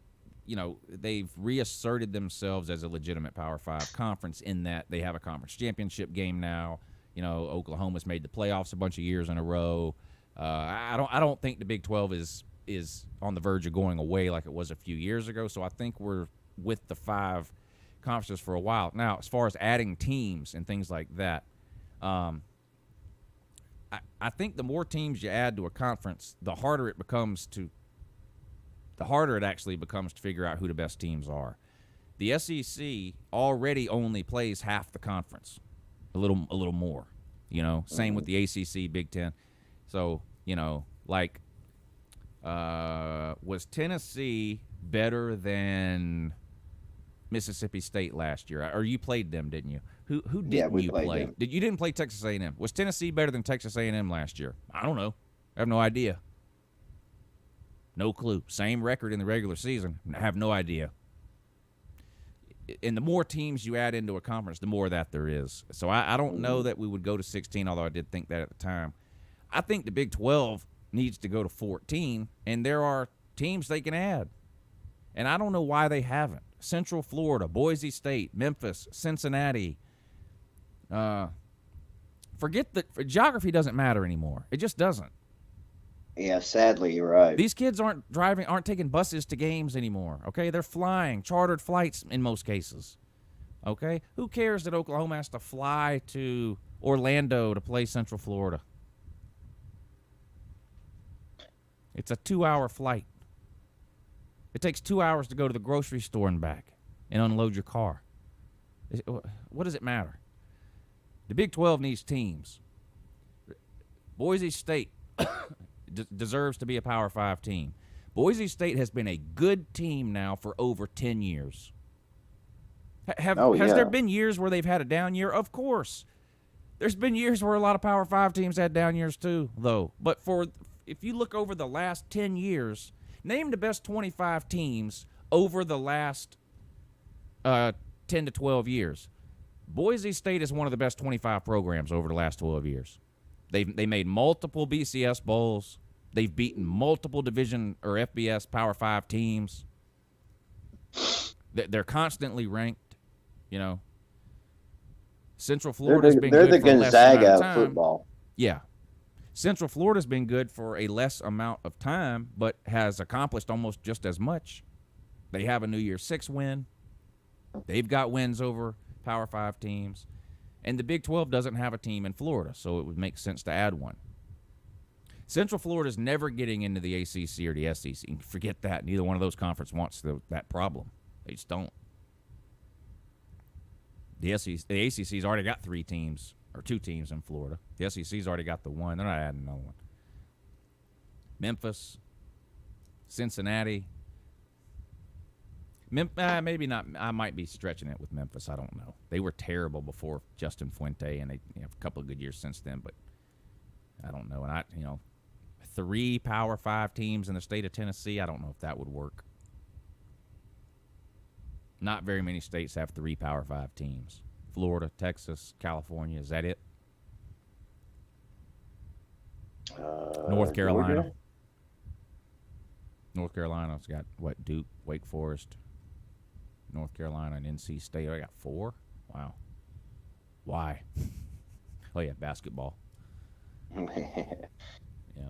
you know, they've reasserted themselves as a legitimate Power 5 conference in that they have a conference championship game now. You know, Oklahoma's made the playoffs a bunch of years in a row. I don't think the Big 12 is on the verge of going away like it was a few years ago. So I think we're with the 5 conferences for a while. Now, as far as adding teams and things like that, I think the more teams you add to a conference, the harder it actually becomes to figure out who the best teams are. The SEC already only plays half the conference, a little more. You know, same with the ACC, Big Ten. So, you know, like, was Tennessee better than Mississippi State last year? Or you played them, didn't you? Who didn't you play? Them. You didn't play Texas A&M. Was Tennessee better than Texas A&M last year? I don't know. I have no idea. No clue. Same record in the regular season. I have no idea. And the more teams you add into a conference, the more that there is. So I don't know that we would go to 16, although I did think that at the time. I think the Big 12 needs to go to 14, and there are teams they can add. And I don't know why they haven't. Central Florida, Boise State, Memphis, Cincinnati. Forget that geography doesn't matter anymore. It just doesn't. Yeah, sadly, you're right. These kids aren't taking buses to games anymore, okay? They're flying, chartered flights in most cases, okay? Who cares that Oklahoma has to fly to Orlando to play Central Florida? It's a 2-hour flight. It takes 2 hours to go to the grocery store and back and unload your car. What does it matter? The Big 12 needs teams. Boise State deserves to be a Power 5 team. Boise State has been a good team now for over 10 years. Has there been years where they've had a down year? Of course. There's been years where a lot of Power 5 teams had down years too, though. But if you look over the last 10 years, name the best 25 teams over the last 10 to 12 years. Boise State is one of the best 25 programs over the last 12 years. They made multiple BCS bowls. They've beaten multiple division or FBS Power 5 teams. They're constantly ranked, you know. Central Florida's been good for less amount of time. Football. Yeah. Central Florida's been good for a less amount of time, but has accomplished almost just as much. They have a New Year's 6 win. They've got wins over Power 5 teams. And the Big 12 doesn't have a team in Florida, so it would make sense to add one. Central Florida's never getting into the ACC or the SEC. Forget that. Neither one of those conferences wants that problem. They just don't. The ACC's already got 3 teams, or 2 teams in Florida. The SEC's already got the one. They're not adding another one. Memphis, Cincinnati. Maybe not. I might be stretching it with Memphis. I don't know. They were terrible before Justin Fuente, and they have a couple of good years since then. But I don't know. And 3 Power 5 teams in the state of Tennessee. I don't know if that would work. Not very many states have 3 Power 5 teams. Florida, Texas, California. Is that it? North Carolina. Georgia? North Carolina's got what? Duke, Wake Forest, North Carolina, and NC State. I got 4. Wow. Why? Oh yeah, basketball. Yeah.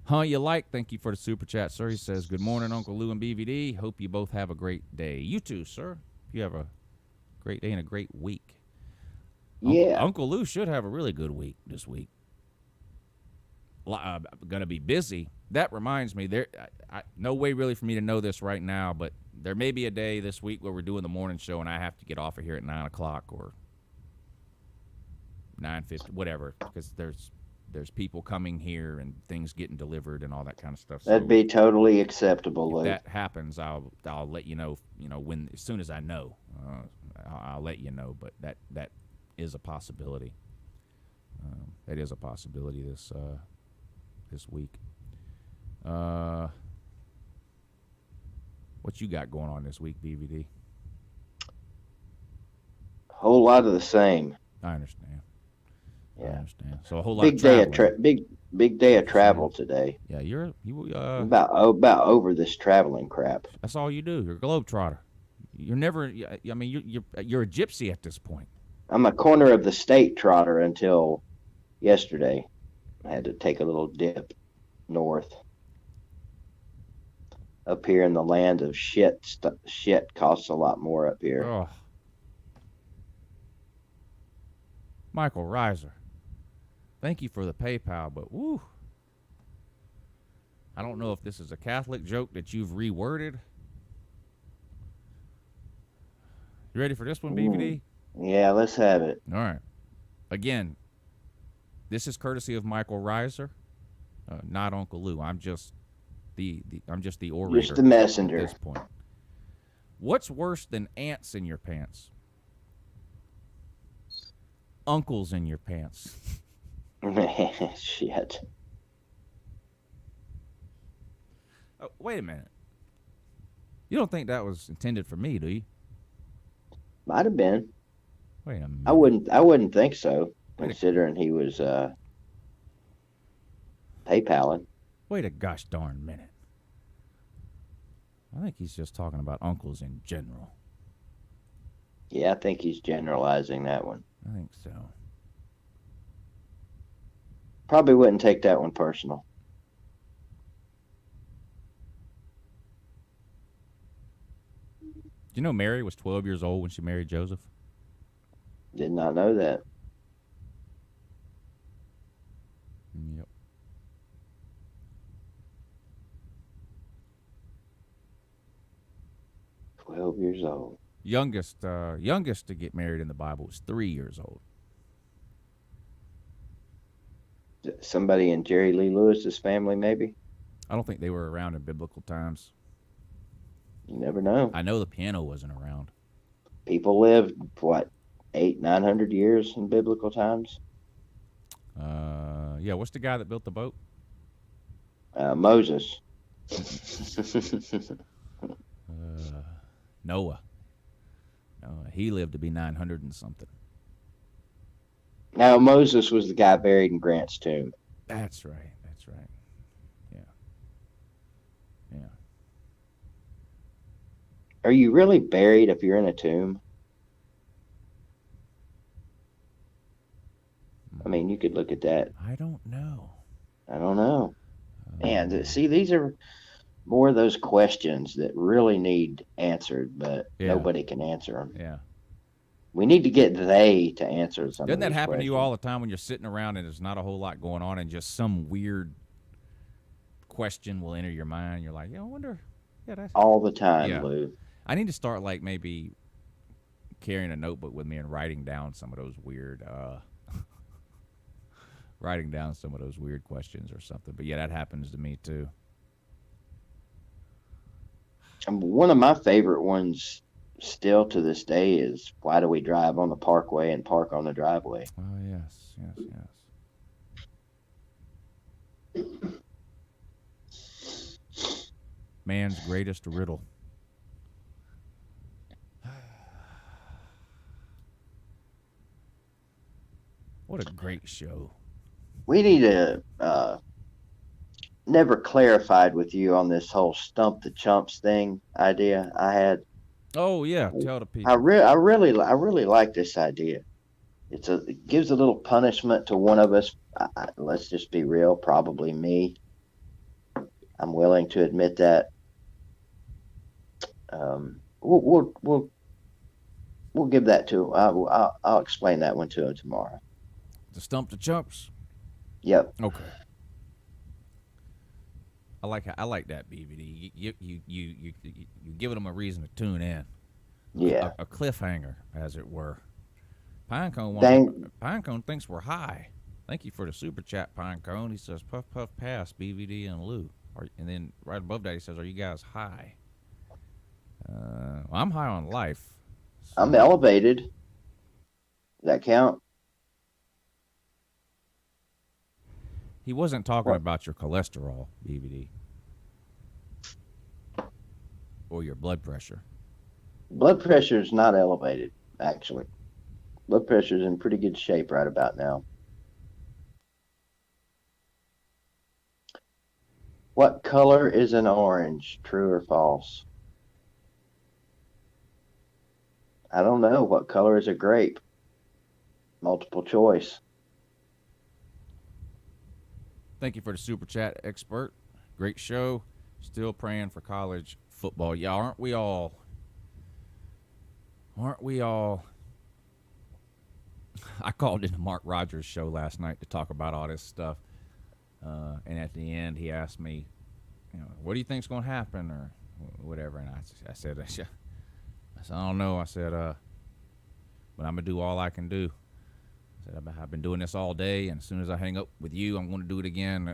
Huh, you like? Thank you for the super chat, sir. He says, good morning, Uncle Lou and BVD. Hope you both have a great day. You too, sir. You have a great day and a great week. Yeah. Uncle Lou should have a really good week this week. Going to be busy. That reminds me, no way really for me to know this right now, but there may be a day this week where we're doing the morning show and I have to get off of here at 9 o'clock or 9:50, whatever, because there's people coming here and things getting delivered and all that kind of stuff. That'd be totally acceptable, Lou. If that happens, I'll let you know. When as soon as I know, I'll let you know. But that is a possibility. That is a possibility this week. What you got going on this week, BVD? Whole lot of the same. I understand. I Yeah. understand. So a whole lot Big of day traveling. big day of travel today. Yeah, you About over this traveling crap. that's all you do. You're a globetrotter. You're never. I mean, you're a gypsy at this point. I'm a corner of the state trotter until yesterday. I had to take a little dip north. Up here in the land of shit, shit costs a lot more up here. Oh. Michael Reiser, thank you for the PayPal, but woo. I don't know if this is a Catholic joke that you've reworded. You ready for this one, BVD? Yeah, let's have it. All right. Again, this is courtesy of Michael Reiser, not Uncle Lou. I'm just the orator. Just the messenger. At this point. What's worse than ants in your pants? Uncles in your pants. Shit. Oh, wait a minute. You don't think that was intended for me, do you? Might have been. Wait a minute. I wouldn't think so, considering he was PayPaling. Wait a gosh darn minute. I think he's just talking about uncles in general. Yeah, I think he's generalizing that one. I think so. Probably wouldn't take that one personal. Do you know Mary was 12 years old when she married Joseph? Did not know that. Yep. $12 years old. Youngest to get married in the Bible was 3 years old. Somebody in Jerry Lee Lewis's family, maybe? I don't think they were around in biblical times. You never know. I know the piano wasn't around. People lived, what, 800-900 years in biblical times? Yeah, what's the guy that built the boat? Moses. Noah. He lived to be 900 and something. Now, Moses was the guy buried in Grant's tomb. That's right. That's right. Yeah. Yeah. Are you really buried if you're in a tomb? I mean, you could look at that. I don't know. I don't know. Man, see, these are more of those questions that really need answered, but nobody can answer them. Yeah. We need to get they to answer some. Doesn't that happen questions. to you all the time when you're sitting around and there's not a whole lot going on and just some weird question will enter your mind? You're like, I wonder. Yeah, that's all the time, Lou. I need to start like maybe carrying a notebook with me and writing down some of those weird questions or something. But yeah, that happens to me too. One of my favorite ones still to this day is, why do we drive on the parkway and park on the driveway? Oh, yes. Man's greatest riddle. What a great show. We need to never clarified with you on this whole stump the chumps thing idea I had. Oh yeah, tell the people. I really like this idea. It gives a little punishment to one of us. Let's just be real, probably me. I'm willing to admit that. We'll give that to. I'll explain that one to him tomorrow. To stump the chumps. Yep. Okay. I like that, BBD. You giving them a reason to tune in. Yeah. A cliffhanger, as it were. Pinecone thinks we're high. Thank you for the super chat, Pinecone. He says, puff, puff, pass, BVD and Lou. And then right above that, he says, are you guys high? Well, I'm high on life. So. I'm elevated. Does that count? He wasn't talking What? about your cholesterol, BBD, or your blood pressure. Blood pressure is not elevated, actually. Blood pressure is in pretty good shape right about now. What color is an orange? True or false? I don't know. What color is a grape? Multiple choice. Thank you for the super chat, expert. Great show. Still praying for college football. Yeah, aren't we all? Aren't we all? I called into Mark Rogers' show last night to talk about all this stuff. And at the end, he asked me, what do you think's going to happen or whatever? And I said, I don't know. I said, but I'm going to do all I can do. I said, I've been doing this all day, and as soon as I hang up with you, I'm going to do it again.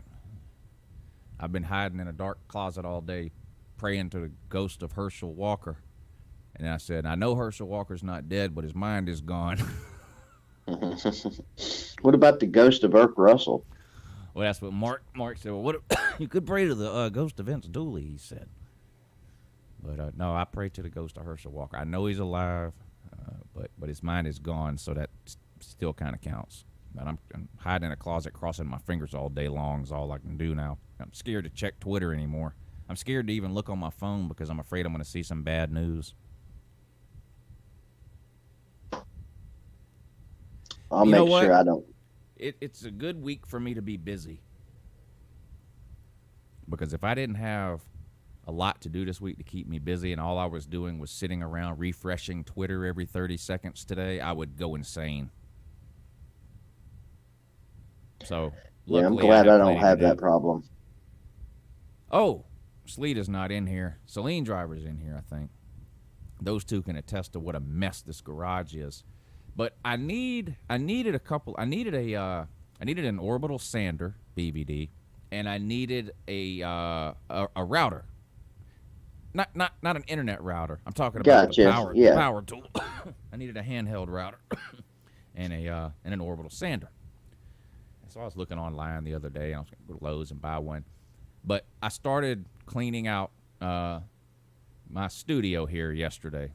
I've been hiding in a dark closet all day, praying to the ghost of Herschel Walker. And I said, I know Herschel Walker's not dead, but his mind is gone. What about the ghost of Irk Russell? Well, that's what Mark said. Well, what you could pray to the ghost of Vince Dooley, he said. But no, I pray to the ghost of Herschel Walker. I know he's alive, but his mind is gone, so that still kind of counts. But I'm hiding in a closet, crossing my fingers all day long is all I can do now. I'm scared to check Twitter anymore. I'm scared to even look on my phone because I'm afraid I'm going to see some bad news. I'll make sure I don't. It's a good week for me to be busy. Because if I didn't have a lot to do this week to keep me busy and all I was doing was sitting around refreshing Twitter every 30 seconds today, I would go insane. So, Yeah, I'm glad I don't have that problem. Oh, Sleet is not in here. Celine Driver's in here, I think. Those two can attest to what a mess this garage is. But I needed an orbital sander, BBD, and I needed a router. Not an internet router. I'm talking about the power tool. I needed a handheld router and an orbital sander. So I was looking online the other day, and I was going to go to Lowe's and buy one. But I started cleaning out my studio here yesterday,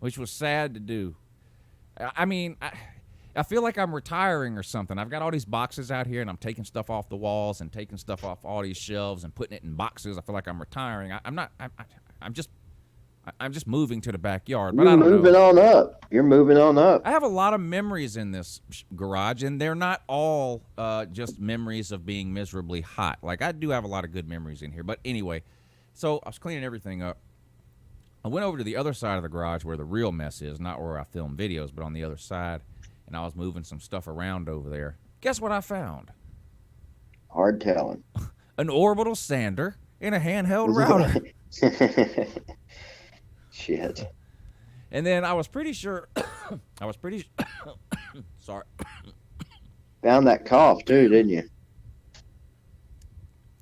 which was sad to do. I mean, I feel like I'm retiring or something. I've got all these boxes out here, and I'm taking stuff off the walls and taking stuff off all these shelves and putting it in boxes. I feel like I'm retiring. I'm not. I'm just moving to the backyard. But I don't know. You're moving on up. I have a lot of memories in this garage, and they're not all just memories of being miserably hot. Like, I do have a lot of good memories in here. But anyway, so I was cleaning everything up. I went over to the other side of the garage where the real mess is, not where I film videos, but on the other side, and I was moving some stuff around over there. Guess what I found? Hard telling. An orbital sander and a handheld router. Shit. And then I was pretty sure, sorry. Found that cough too, didn't you?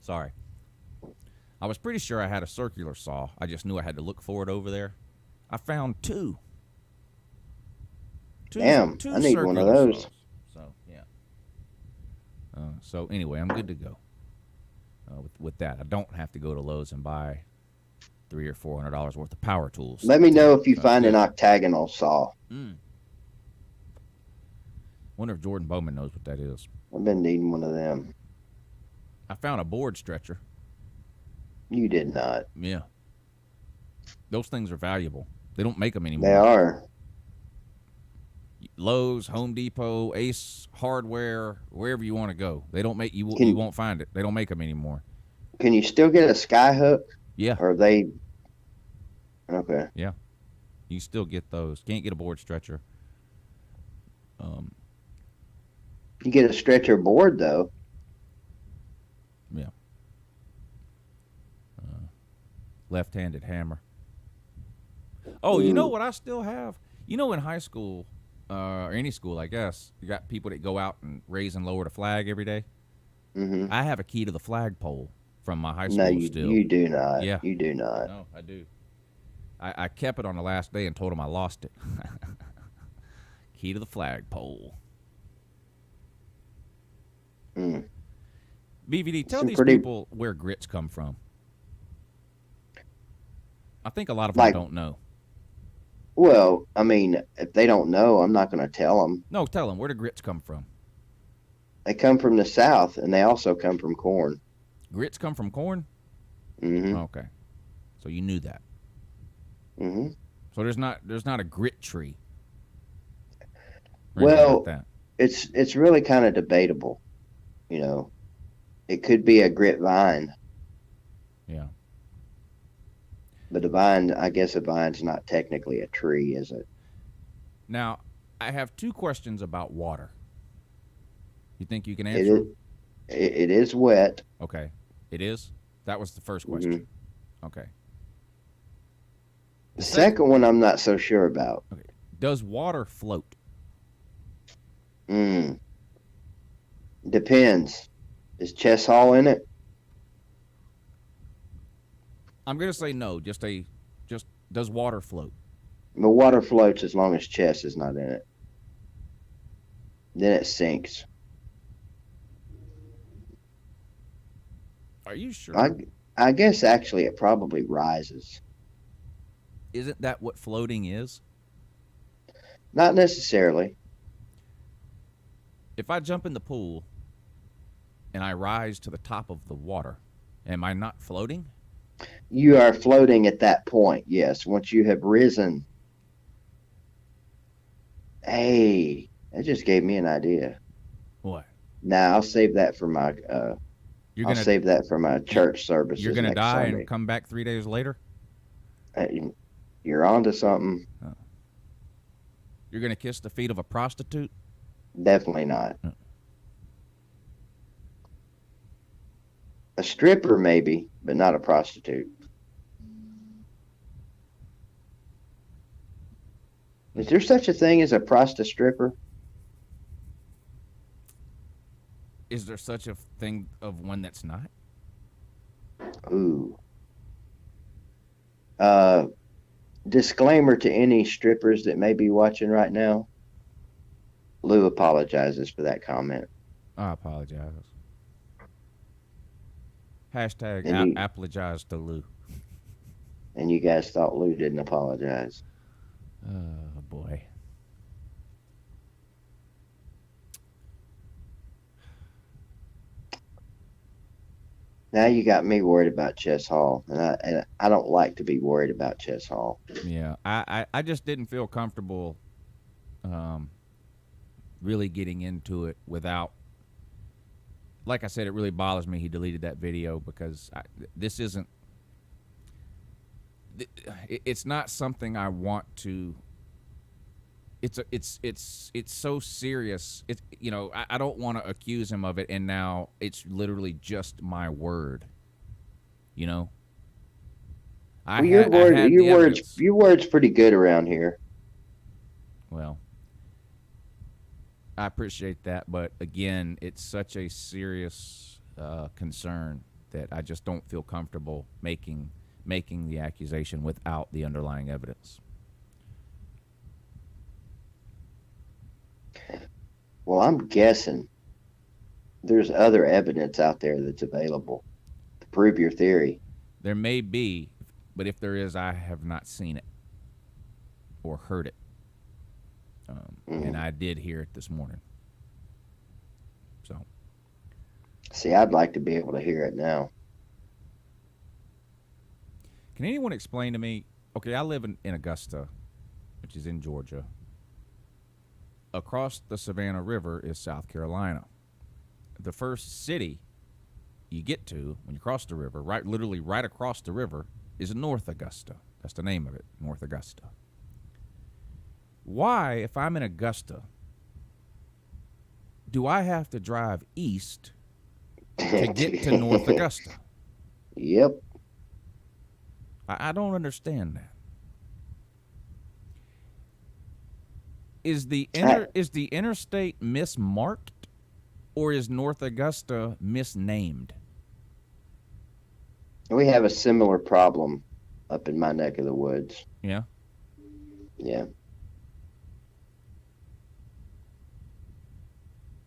Sorry. I was pretty sure I had a circular saw. I just knew I had to look for it over there. I found two. Damn, I need one of those. Saws. So, yeah. So, anyway, I'm good to go with that. I don't have to go to Lowe's and buy $300 or $400 worth of power tools. Let me know if you find an octagonal saw. Wonder if Jordan Bowman knows what that is. I've been needing one of them. I found a board stretcher. You did not. Yeah. Those things are valuable. They don't make them anymore. They are. Lowe's, Home Depot, Ace Hardware, wherever you want to go. They don't make you won't find it. They don't make them anymore. Can you still get a Skyhook? Yeah. Or are they? Okay. Yeah. You still get those. Can't get a board stretcher. You get a stretcher board though. Yeah. Left-handed hammer. Oh, you know what I still have? You know, in high school, or any school, I guess, you got people that go out and raise and lower the flag every day. Mm-hmm. I have a key to the flagpole from my high school No, you, still. you do not. Yeah. You do not. No, I do. I kept it on the last day and told him I lost it. Key to the flagpole. Mm. BVD, tell Some these pretty- people where grits come from. I think a lot of them Like- don't know. Well, I mean, if they don't know, I'm not going to tell them. No, tell them, where do grits come from? They come from the South, and they also come from corn. Grits come from corn? Mm-hmm. Okay. So you knew that. Mm-hmm. So there's not a grit tree. Or anything Well, like that. it's really kind of debatable. You know, it could be a grit vine, Yeah. but I guess a vine's not technically a tree, is it? Now, I have two questions about water. You think you can It answer is. them? It is wet. Okay. It is? That was the first question. Okay. The second one, I'm not so sure about. Okay. Does water float? Depends. Is Chess Hall in it? I'm gonna say no. Just does water float? The water floats as long as Chess is not in it. Then it sinks. Are you sure? I guess actually it probably rises. Isn't that what floating is? Not necessarily. If I jump in the pool and I rise to the top of the water, am I not floating? You are floating at that point, yes. Once you have risen. Hey, that just gave me an idea. What? Now I'll save that for my You're save that for my church services. You're gonna next die Sunday. and come back 3 days later? You're onto something. You're gonna kiss the feet of a prostitute? Definitely not. Hmm. A stripper, maybe, but not a prostitute. Is there such a thing as a stripper? Is there such a thing of one that's not? Ooh. Disclaimer to any strippers that may be watching right now. Lou apologizes for that comment. I apologize. Hashtag And you- apologize to Lou. And you guys thought Lou didn't apologize. Oh, boy. Now you got me worried about Chess Hall, and I don't like to be worried about Chess Hall. Yeah, I just didn't feel comfortable really getting into it without, like I said, it really bothers me he deleted that video because this isn't, it's not something I want to, it's so serious. It's, you know, I don't want to accuse him of it, and now it's literally just my word, you know. Well, your word's pretty good around here. Well, I appreciate that, but again, it's such a serious concern that I just don't feel comfortable making the accusation without the underlying evidence. Well, I'm guessing there's other evidence out there that's available to prove your theory. There may be, but if there is, I have not seen it or heard it. And I did hear it this morning. So, See, I'd like to be able to hear it now. can anyone explain to me? Okay, I live in Augusta, which is in Georgia. Across the Savannah River is South Carolina. The first city you get to when you cross the river, literally right across the river, is North Augusta. That's the name of it, North Augusta. Why, if I'm in Augusta, do I have to drive east to get to North Augusta? Yep. I don't understand that. Is the interstate mismarked, or is North Augusta misnamed? We have a similar problem up in my neck of the woods. Yeah. Yeah.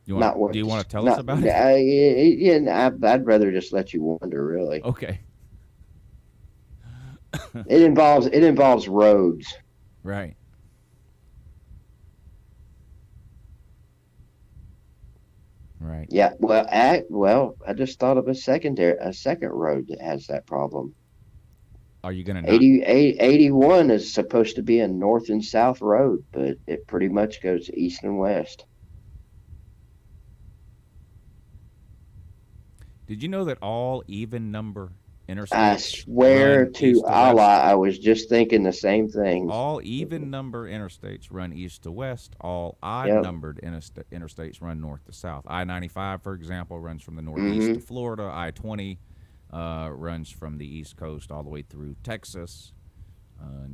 You not want? worth. Do you want to tell us Not, about it? yeah, I'd rather just let you wonder. Really, Okay. it involves roads. Right. Right. Yeah, I just thought of a second road that has that problem. Are you gonna not? 81 is supposed to be a north and south road, but it pretty much goes east and west. Did you know that all even number I interstates swear run to east to Allah, west? I was just thinking the same thing. All even number interstates run east to west. All odd Yep. numbered interstates run north to south. I-95, for example, runs from the northeast Mm-hmm. to Florida. I-20 runs from the east coast all the way through Texas.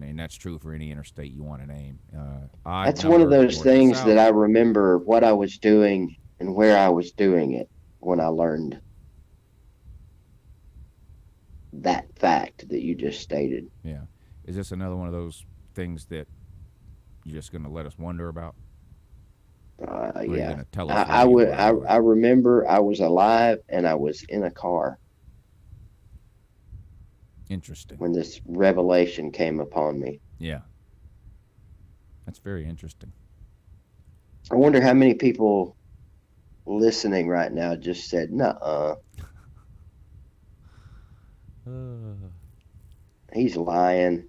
And that's true for any interstate you want to name. Odd That's one of numbered those north to things south. that I remember what I was doing and where I was doing it when I learned that fact that you just stated. Yeah. Is this another one of those things that you're just going to let us wonder about? Or are you Yeah, going to tell us I where you would. were I, doing I it? remember I was alive and I was in a car Interesting. when this revelation came upon me. Yeah. That's very interesting. I wonder how many people listening right now just said, "Nuh-uh, he's lying."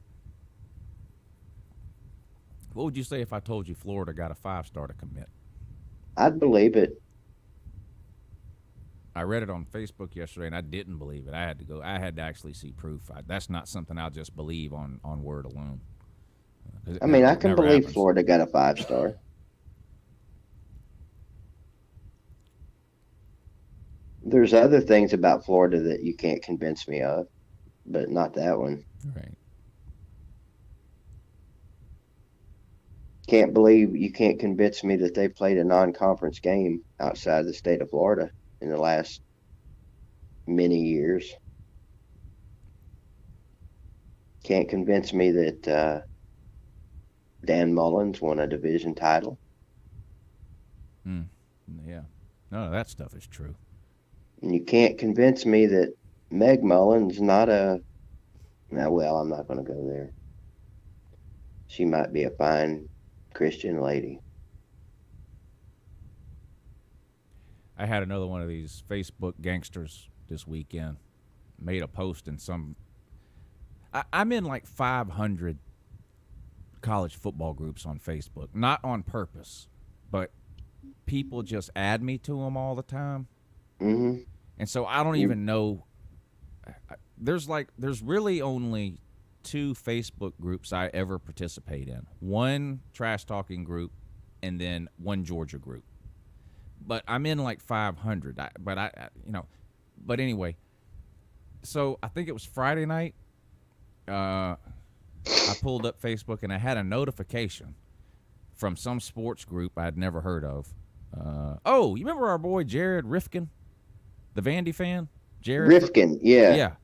What would you say if I told you Florida got a 5-star to commit? I'd believe it. I read it on Facebook yesterday, and I didn't believe it. I had to go. I had to actually see proof. That's not something I'll just believe on word alone. I mean, I It can never believe happens. Florida got a 5-star. There's other things about Florida that you can't convince me of, but not that one. Right. Can't believe you can't convince me that they played a non-conference game outside the state of Florida in the last many years. Can't convince me that Dan Mullins won a division title. Yeah. None of that stuff is true. And you can't convince me that Meg Mullins not a... Well, I'm not going to go there. She might be a fine Christian lady. I had another one of these Facebook gangsters this weekend. Made a post in some... I'm in like 500 college football groups on Facebook. Not on purpose, but people just add me to them all the time. Mm-hmm. And so I don't even know. There's really only 2 Facebook groups I ever participate in. One trash talking group, and then one Georgia group. But I'm in like 500. But anyway. So I think it was Friday night. I pulled up Facebook and I had a notification from some sports group I'd never heard of. You remember our boy Jared Rifkin? The Vandy fan? Jared Rifkin, yeah.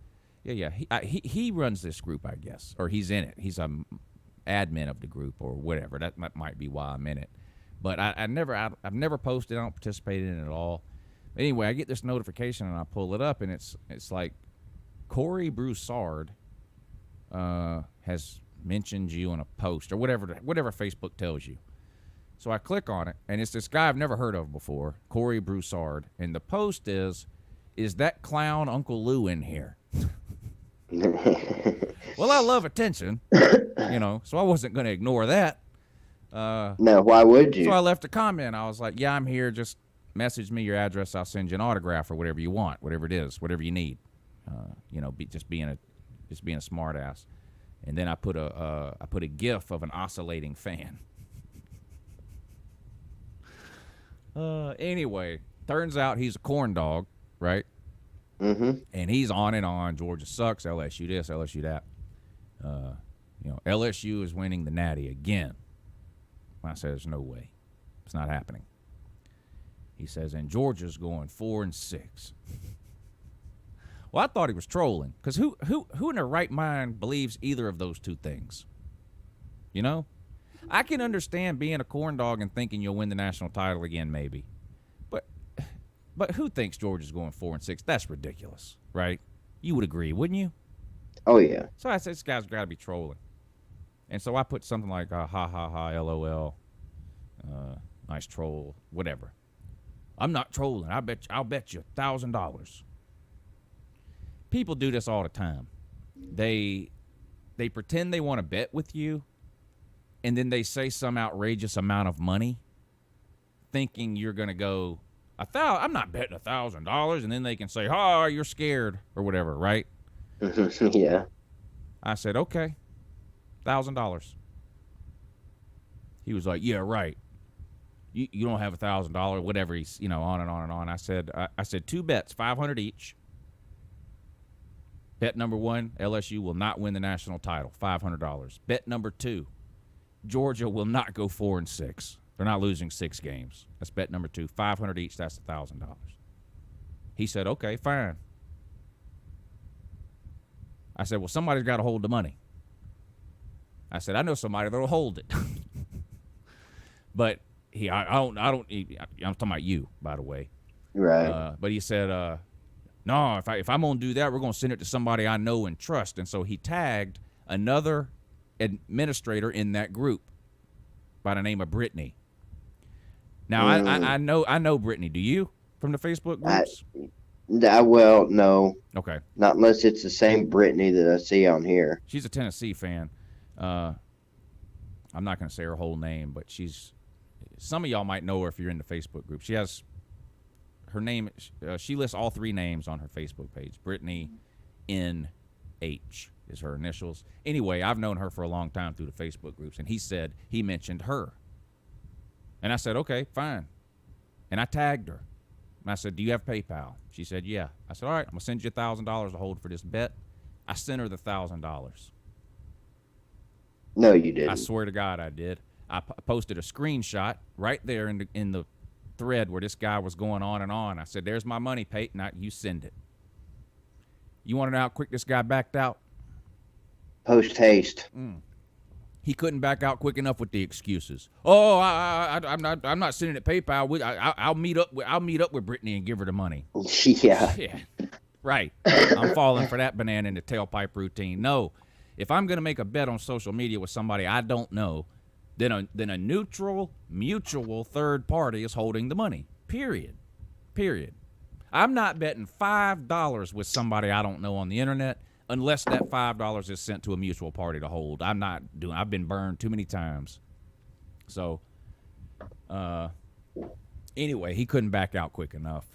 Yeah. He runs this group, I guess, or he's in it. He's a admin of the group or whatever. That might be why I'm in it. But I've never posted. I don't participate in it at all. Anyway, I get this notification and I pull it up and it's like Corey Broussard has mentioned you in a post or whatever Facebook tells you. So I click on it, and it's this guy I've never heard of before, Corey Broussard, and the post is that clown Uncle Lou in here? Well, I love attention, so I wasn't going to ignore that. No, why would you? So I left a comment. I was like, yeah, I'm here. Just message me your address. I'll send you an autograph or whatever you want, whatever it is, whatever you need. Just being a smart ass. And then I put a GIF of an oscillating fan. Anyway, turns out he's a corn dog, right? Mm-hmm. And he's on and on. Georgia sucks. LSU this, LSU that. LSU is winning the Natty again. I said, there's no way. It's not happening. He says, and Georgia's going 4-6. Well, I thought he was trolling, because who in their right mind believes either of those two things? I can understand being a corn dog and thinking you'll win the national title again, maybe. But who thinks Georgia's going 4-6? That's ridiculous, right? You would agree, wouldn't you? Oh yeah. So I said, this guy's got to be trolling. And so I put something like, ha, ha, ha, LOL, nice troll, whatever. I'm not trolling. I'll bet you $1,000. People do this all the time. They pretend they want to bet with you, and then they say some outrageous amount of money, thinking you're going to go, I'm not betting $1,000, and then they can say, oh, you're scared, or whatever, right? Yeah. I said, okay, $1,000. He was like, yeah, right. You don't have $1,000, whatever. He's, on and on and on. I said 2 bets, 500 each. Bet number 1, LSU will not win the national title, $500. Bet number 2, Georgia will not go 4-6. They're not losing 6 games. That's bet number 2, 500 each. That's $1,000. He said, okay, fine. I said, well, somebody's got to hold the money. I said, I know somebody that'll hold it. But I'm talking about you, by the way. Right. But he said, no, if I'm going to do that, we're going to send it to somebody I know and trust. And so he tagged another administrator in that group by the name of Brittany. Now, I know Brittany. Do you? From the Facebook groups? Well, no. Okay. Not unless it's the same Brittany that I see on here. She's a Tennessee fan. I'm not going to say her whole name, but some of y'all might know her if you're in the Facebook group. She has her name. She lists all 3 names on her Facebook page. Brittany N.H. is her initials. Anyway, I've known her for a long time through the Facebook groups, and he mentioned her. And I said, okay, fine. And I tagged her. And I said, do you have PayPal? She said, yeah. I said, all right, I'm going to send you $1,000 to hold for this bet. I sent her the $1,000. No, you didn't. I swear to God I did. I posted a screenshot right there in the thread where this guy was going on and on. I said, there's my money, Peyton. You send it. You want to know how quick this guy backed out? Post haste. He couldn't back out quick enough with the excuses. Oh, I'm not sending it PayPal. I'll meet up with Brittany and give her the money. Yeah. Yeah, right. I'm falling for that banana in the tailpipe routine. No, if I'm going to make a bet on social media with somebody I don't know, then a neutral, mutual third party is holding the money. Period. I'm not betting $5 with somebody I don't know on the internet unless that $5 is sent to a mutual party to hold. I've been burned too many times. So, anyway, he couldn't back out quick enough.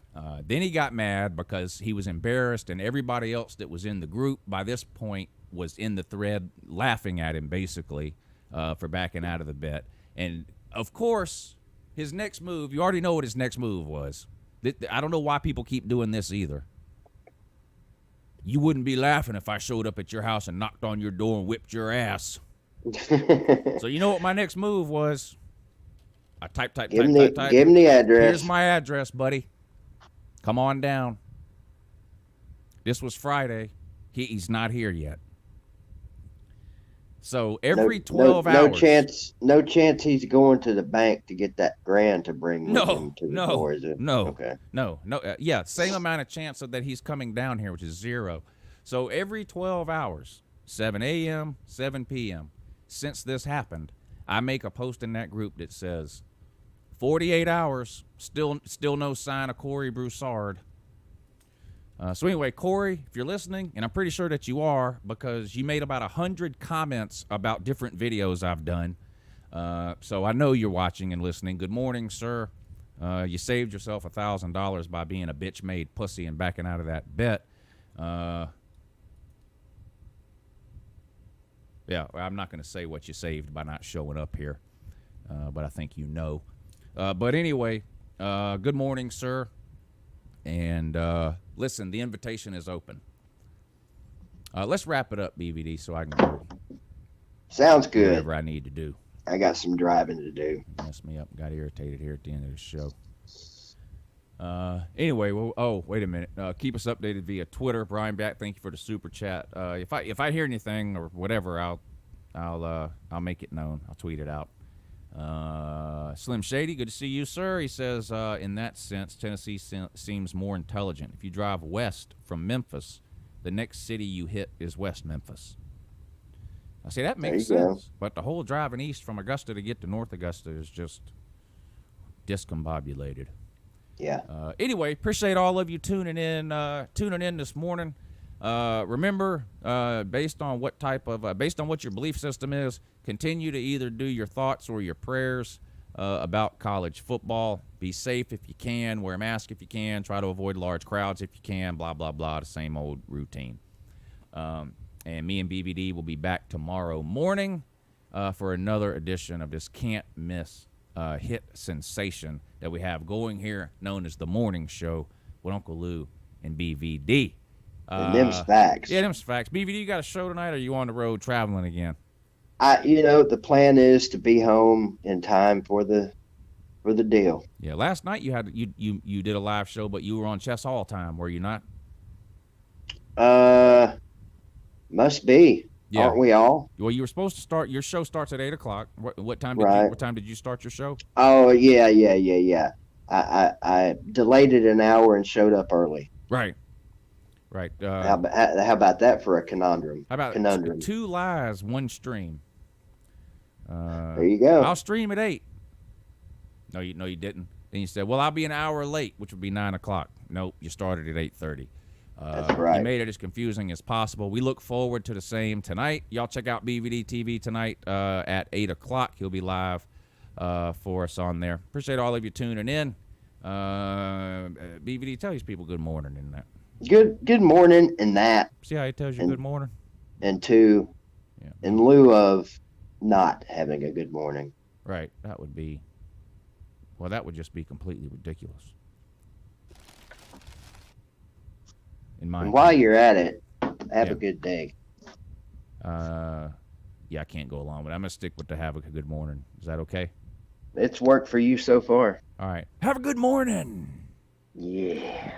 Then he got mad because he was embarrassed, and everybody else that was in the group by this point was in the thread laughing at him, basically, for backing out of the bet. And, of course, his next move, you already know what his next move was. I don't know why people keep doing this either. You wouldn't be laughing if I showed up at your house and knocked on your door and whipped your ass. So you know what my next move was? I type. Give him the address. Here's my address, buddy. Come on down. This was Friday. He's not here yet. So every 12 hours. No chance he's going to the bank to get that grand to bring with him to the door, is it? No. Okay. No. Yeah, same amount of chance that he's coming down here, which is 0. So every 12 hours, 7 a.m., 7 p.m., since this happened, I make a post in that group that says, 48 hours, still no sign of Corey Broussard. So anyway, Corey, if you're listening, and I'm pretty sure that you are because you made about 100 comments about different videos I've done. So I know you're watching and listening. Good morning, sir. You saved yourself $1,000 by being a bitch-made pussy and backing out of that bet. Yeah, I'm not going to say what you saved by not showing up here, but I think you know. But anyway, good morning, sir. And listen, the invitation is open. Let's wrap it up, BVD, so I can go. Sounds good. Whatever I need to do. I got some driving to do. Messed me up. Got irritated here at the end of the show. Anyway, wait a minute. Keep us updated via Twitter. Brian Back, thank you for the super chat. If I hear anything or whatever, I'll make it known. I'll tweet it out. Slim Shady, good to see you, sir. He says, in that sense, Tennessee seems more intelligent. If you drive west from Memphis, the next city you hit is West Memphis. I say that makes sense, but the whole driving east from Augusta to get to North Augusta is just discombobulated. Yeah. Anyway, appreciate all of you tuning in this morning. Remember, based on what your belief system is, continue to either do your thoughts or your prayers about college football. Be safe if you can. Wear a mask if you can. Try to avoid large crowds if you can. Blah, blah, blah. The same old routine. And me and BBD will be back tomorrow morning for another edition of this can't miss hit sensation that we have going here, known as the Morning Show with Uncle Lou and BVD. And them's facts. Yeah, them's facts. BVD, you got a show tonight, or are you on the road traveling again? The plan is to be home in time for the deal. Yeah, last night you did a live show, but you were on Chess All Time, were you not? Must be. Yeah. Aren't we all? Well, you were supposed to start. Your show starts at 8:00. What time did you start your show? Oh yeah. I delayed it an hour and showed up early. Right. How about that for a conundrum? How about two lies, one stream? There you go. I'll stream at 8. No, you didn't. Then you said, "Well, I'll be an hour late," which would be 9:00. Nope, you started at 8:30. That's right. You made it as confusing as possible. We look forward to the same tonight. Y'all check out BVD TV tonight at 8:00. He'll be live for us on there. Appreciate all of you tuning in. BVD, tell these people good morning in that. Good morning in that. See how he tells you good morning? And two, in lieu of not having a good morning. Right. That would just be completely ridiculous. And while you're at it, have a good day. I can't go along with it. I'm going to stick with the have a good morning. Is that okay? It's worked for you so far. All right. Have a good morning. Yeah.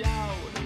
Out.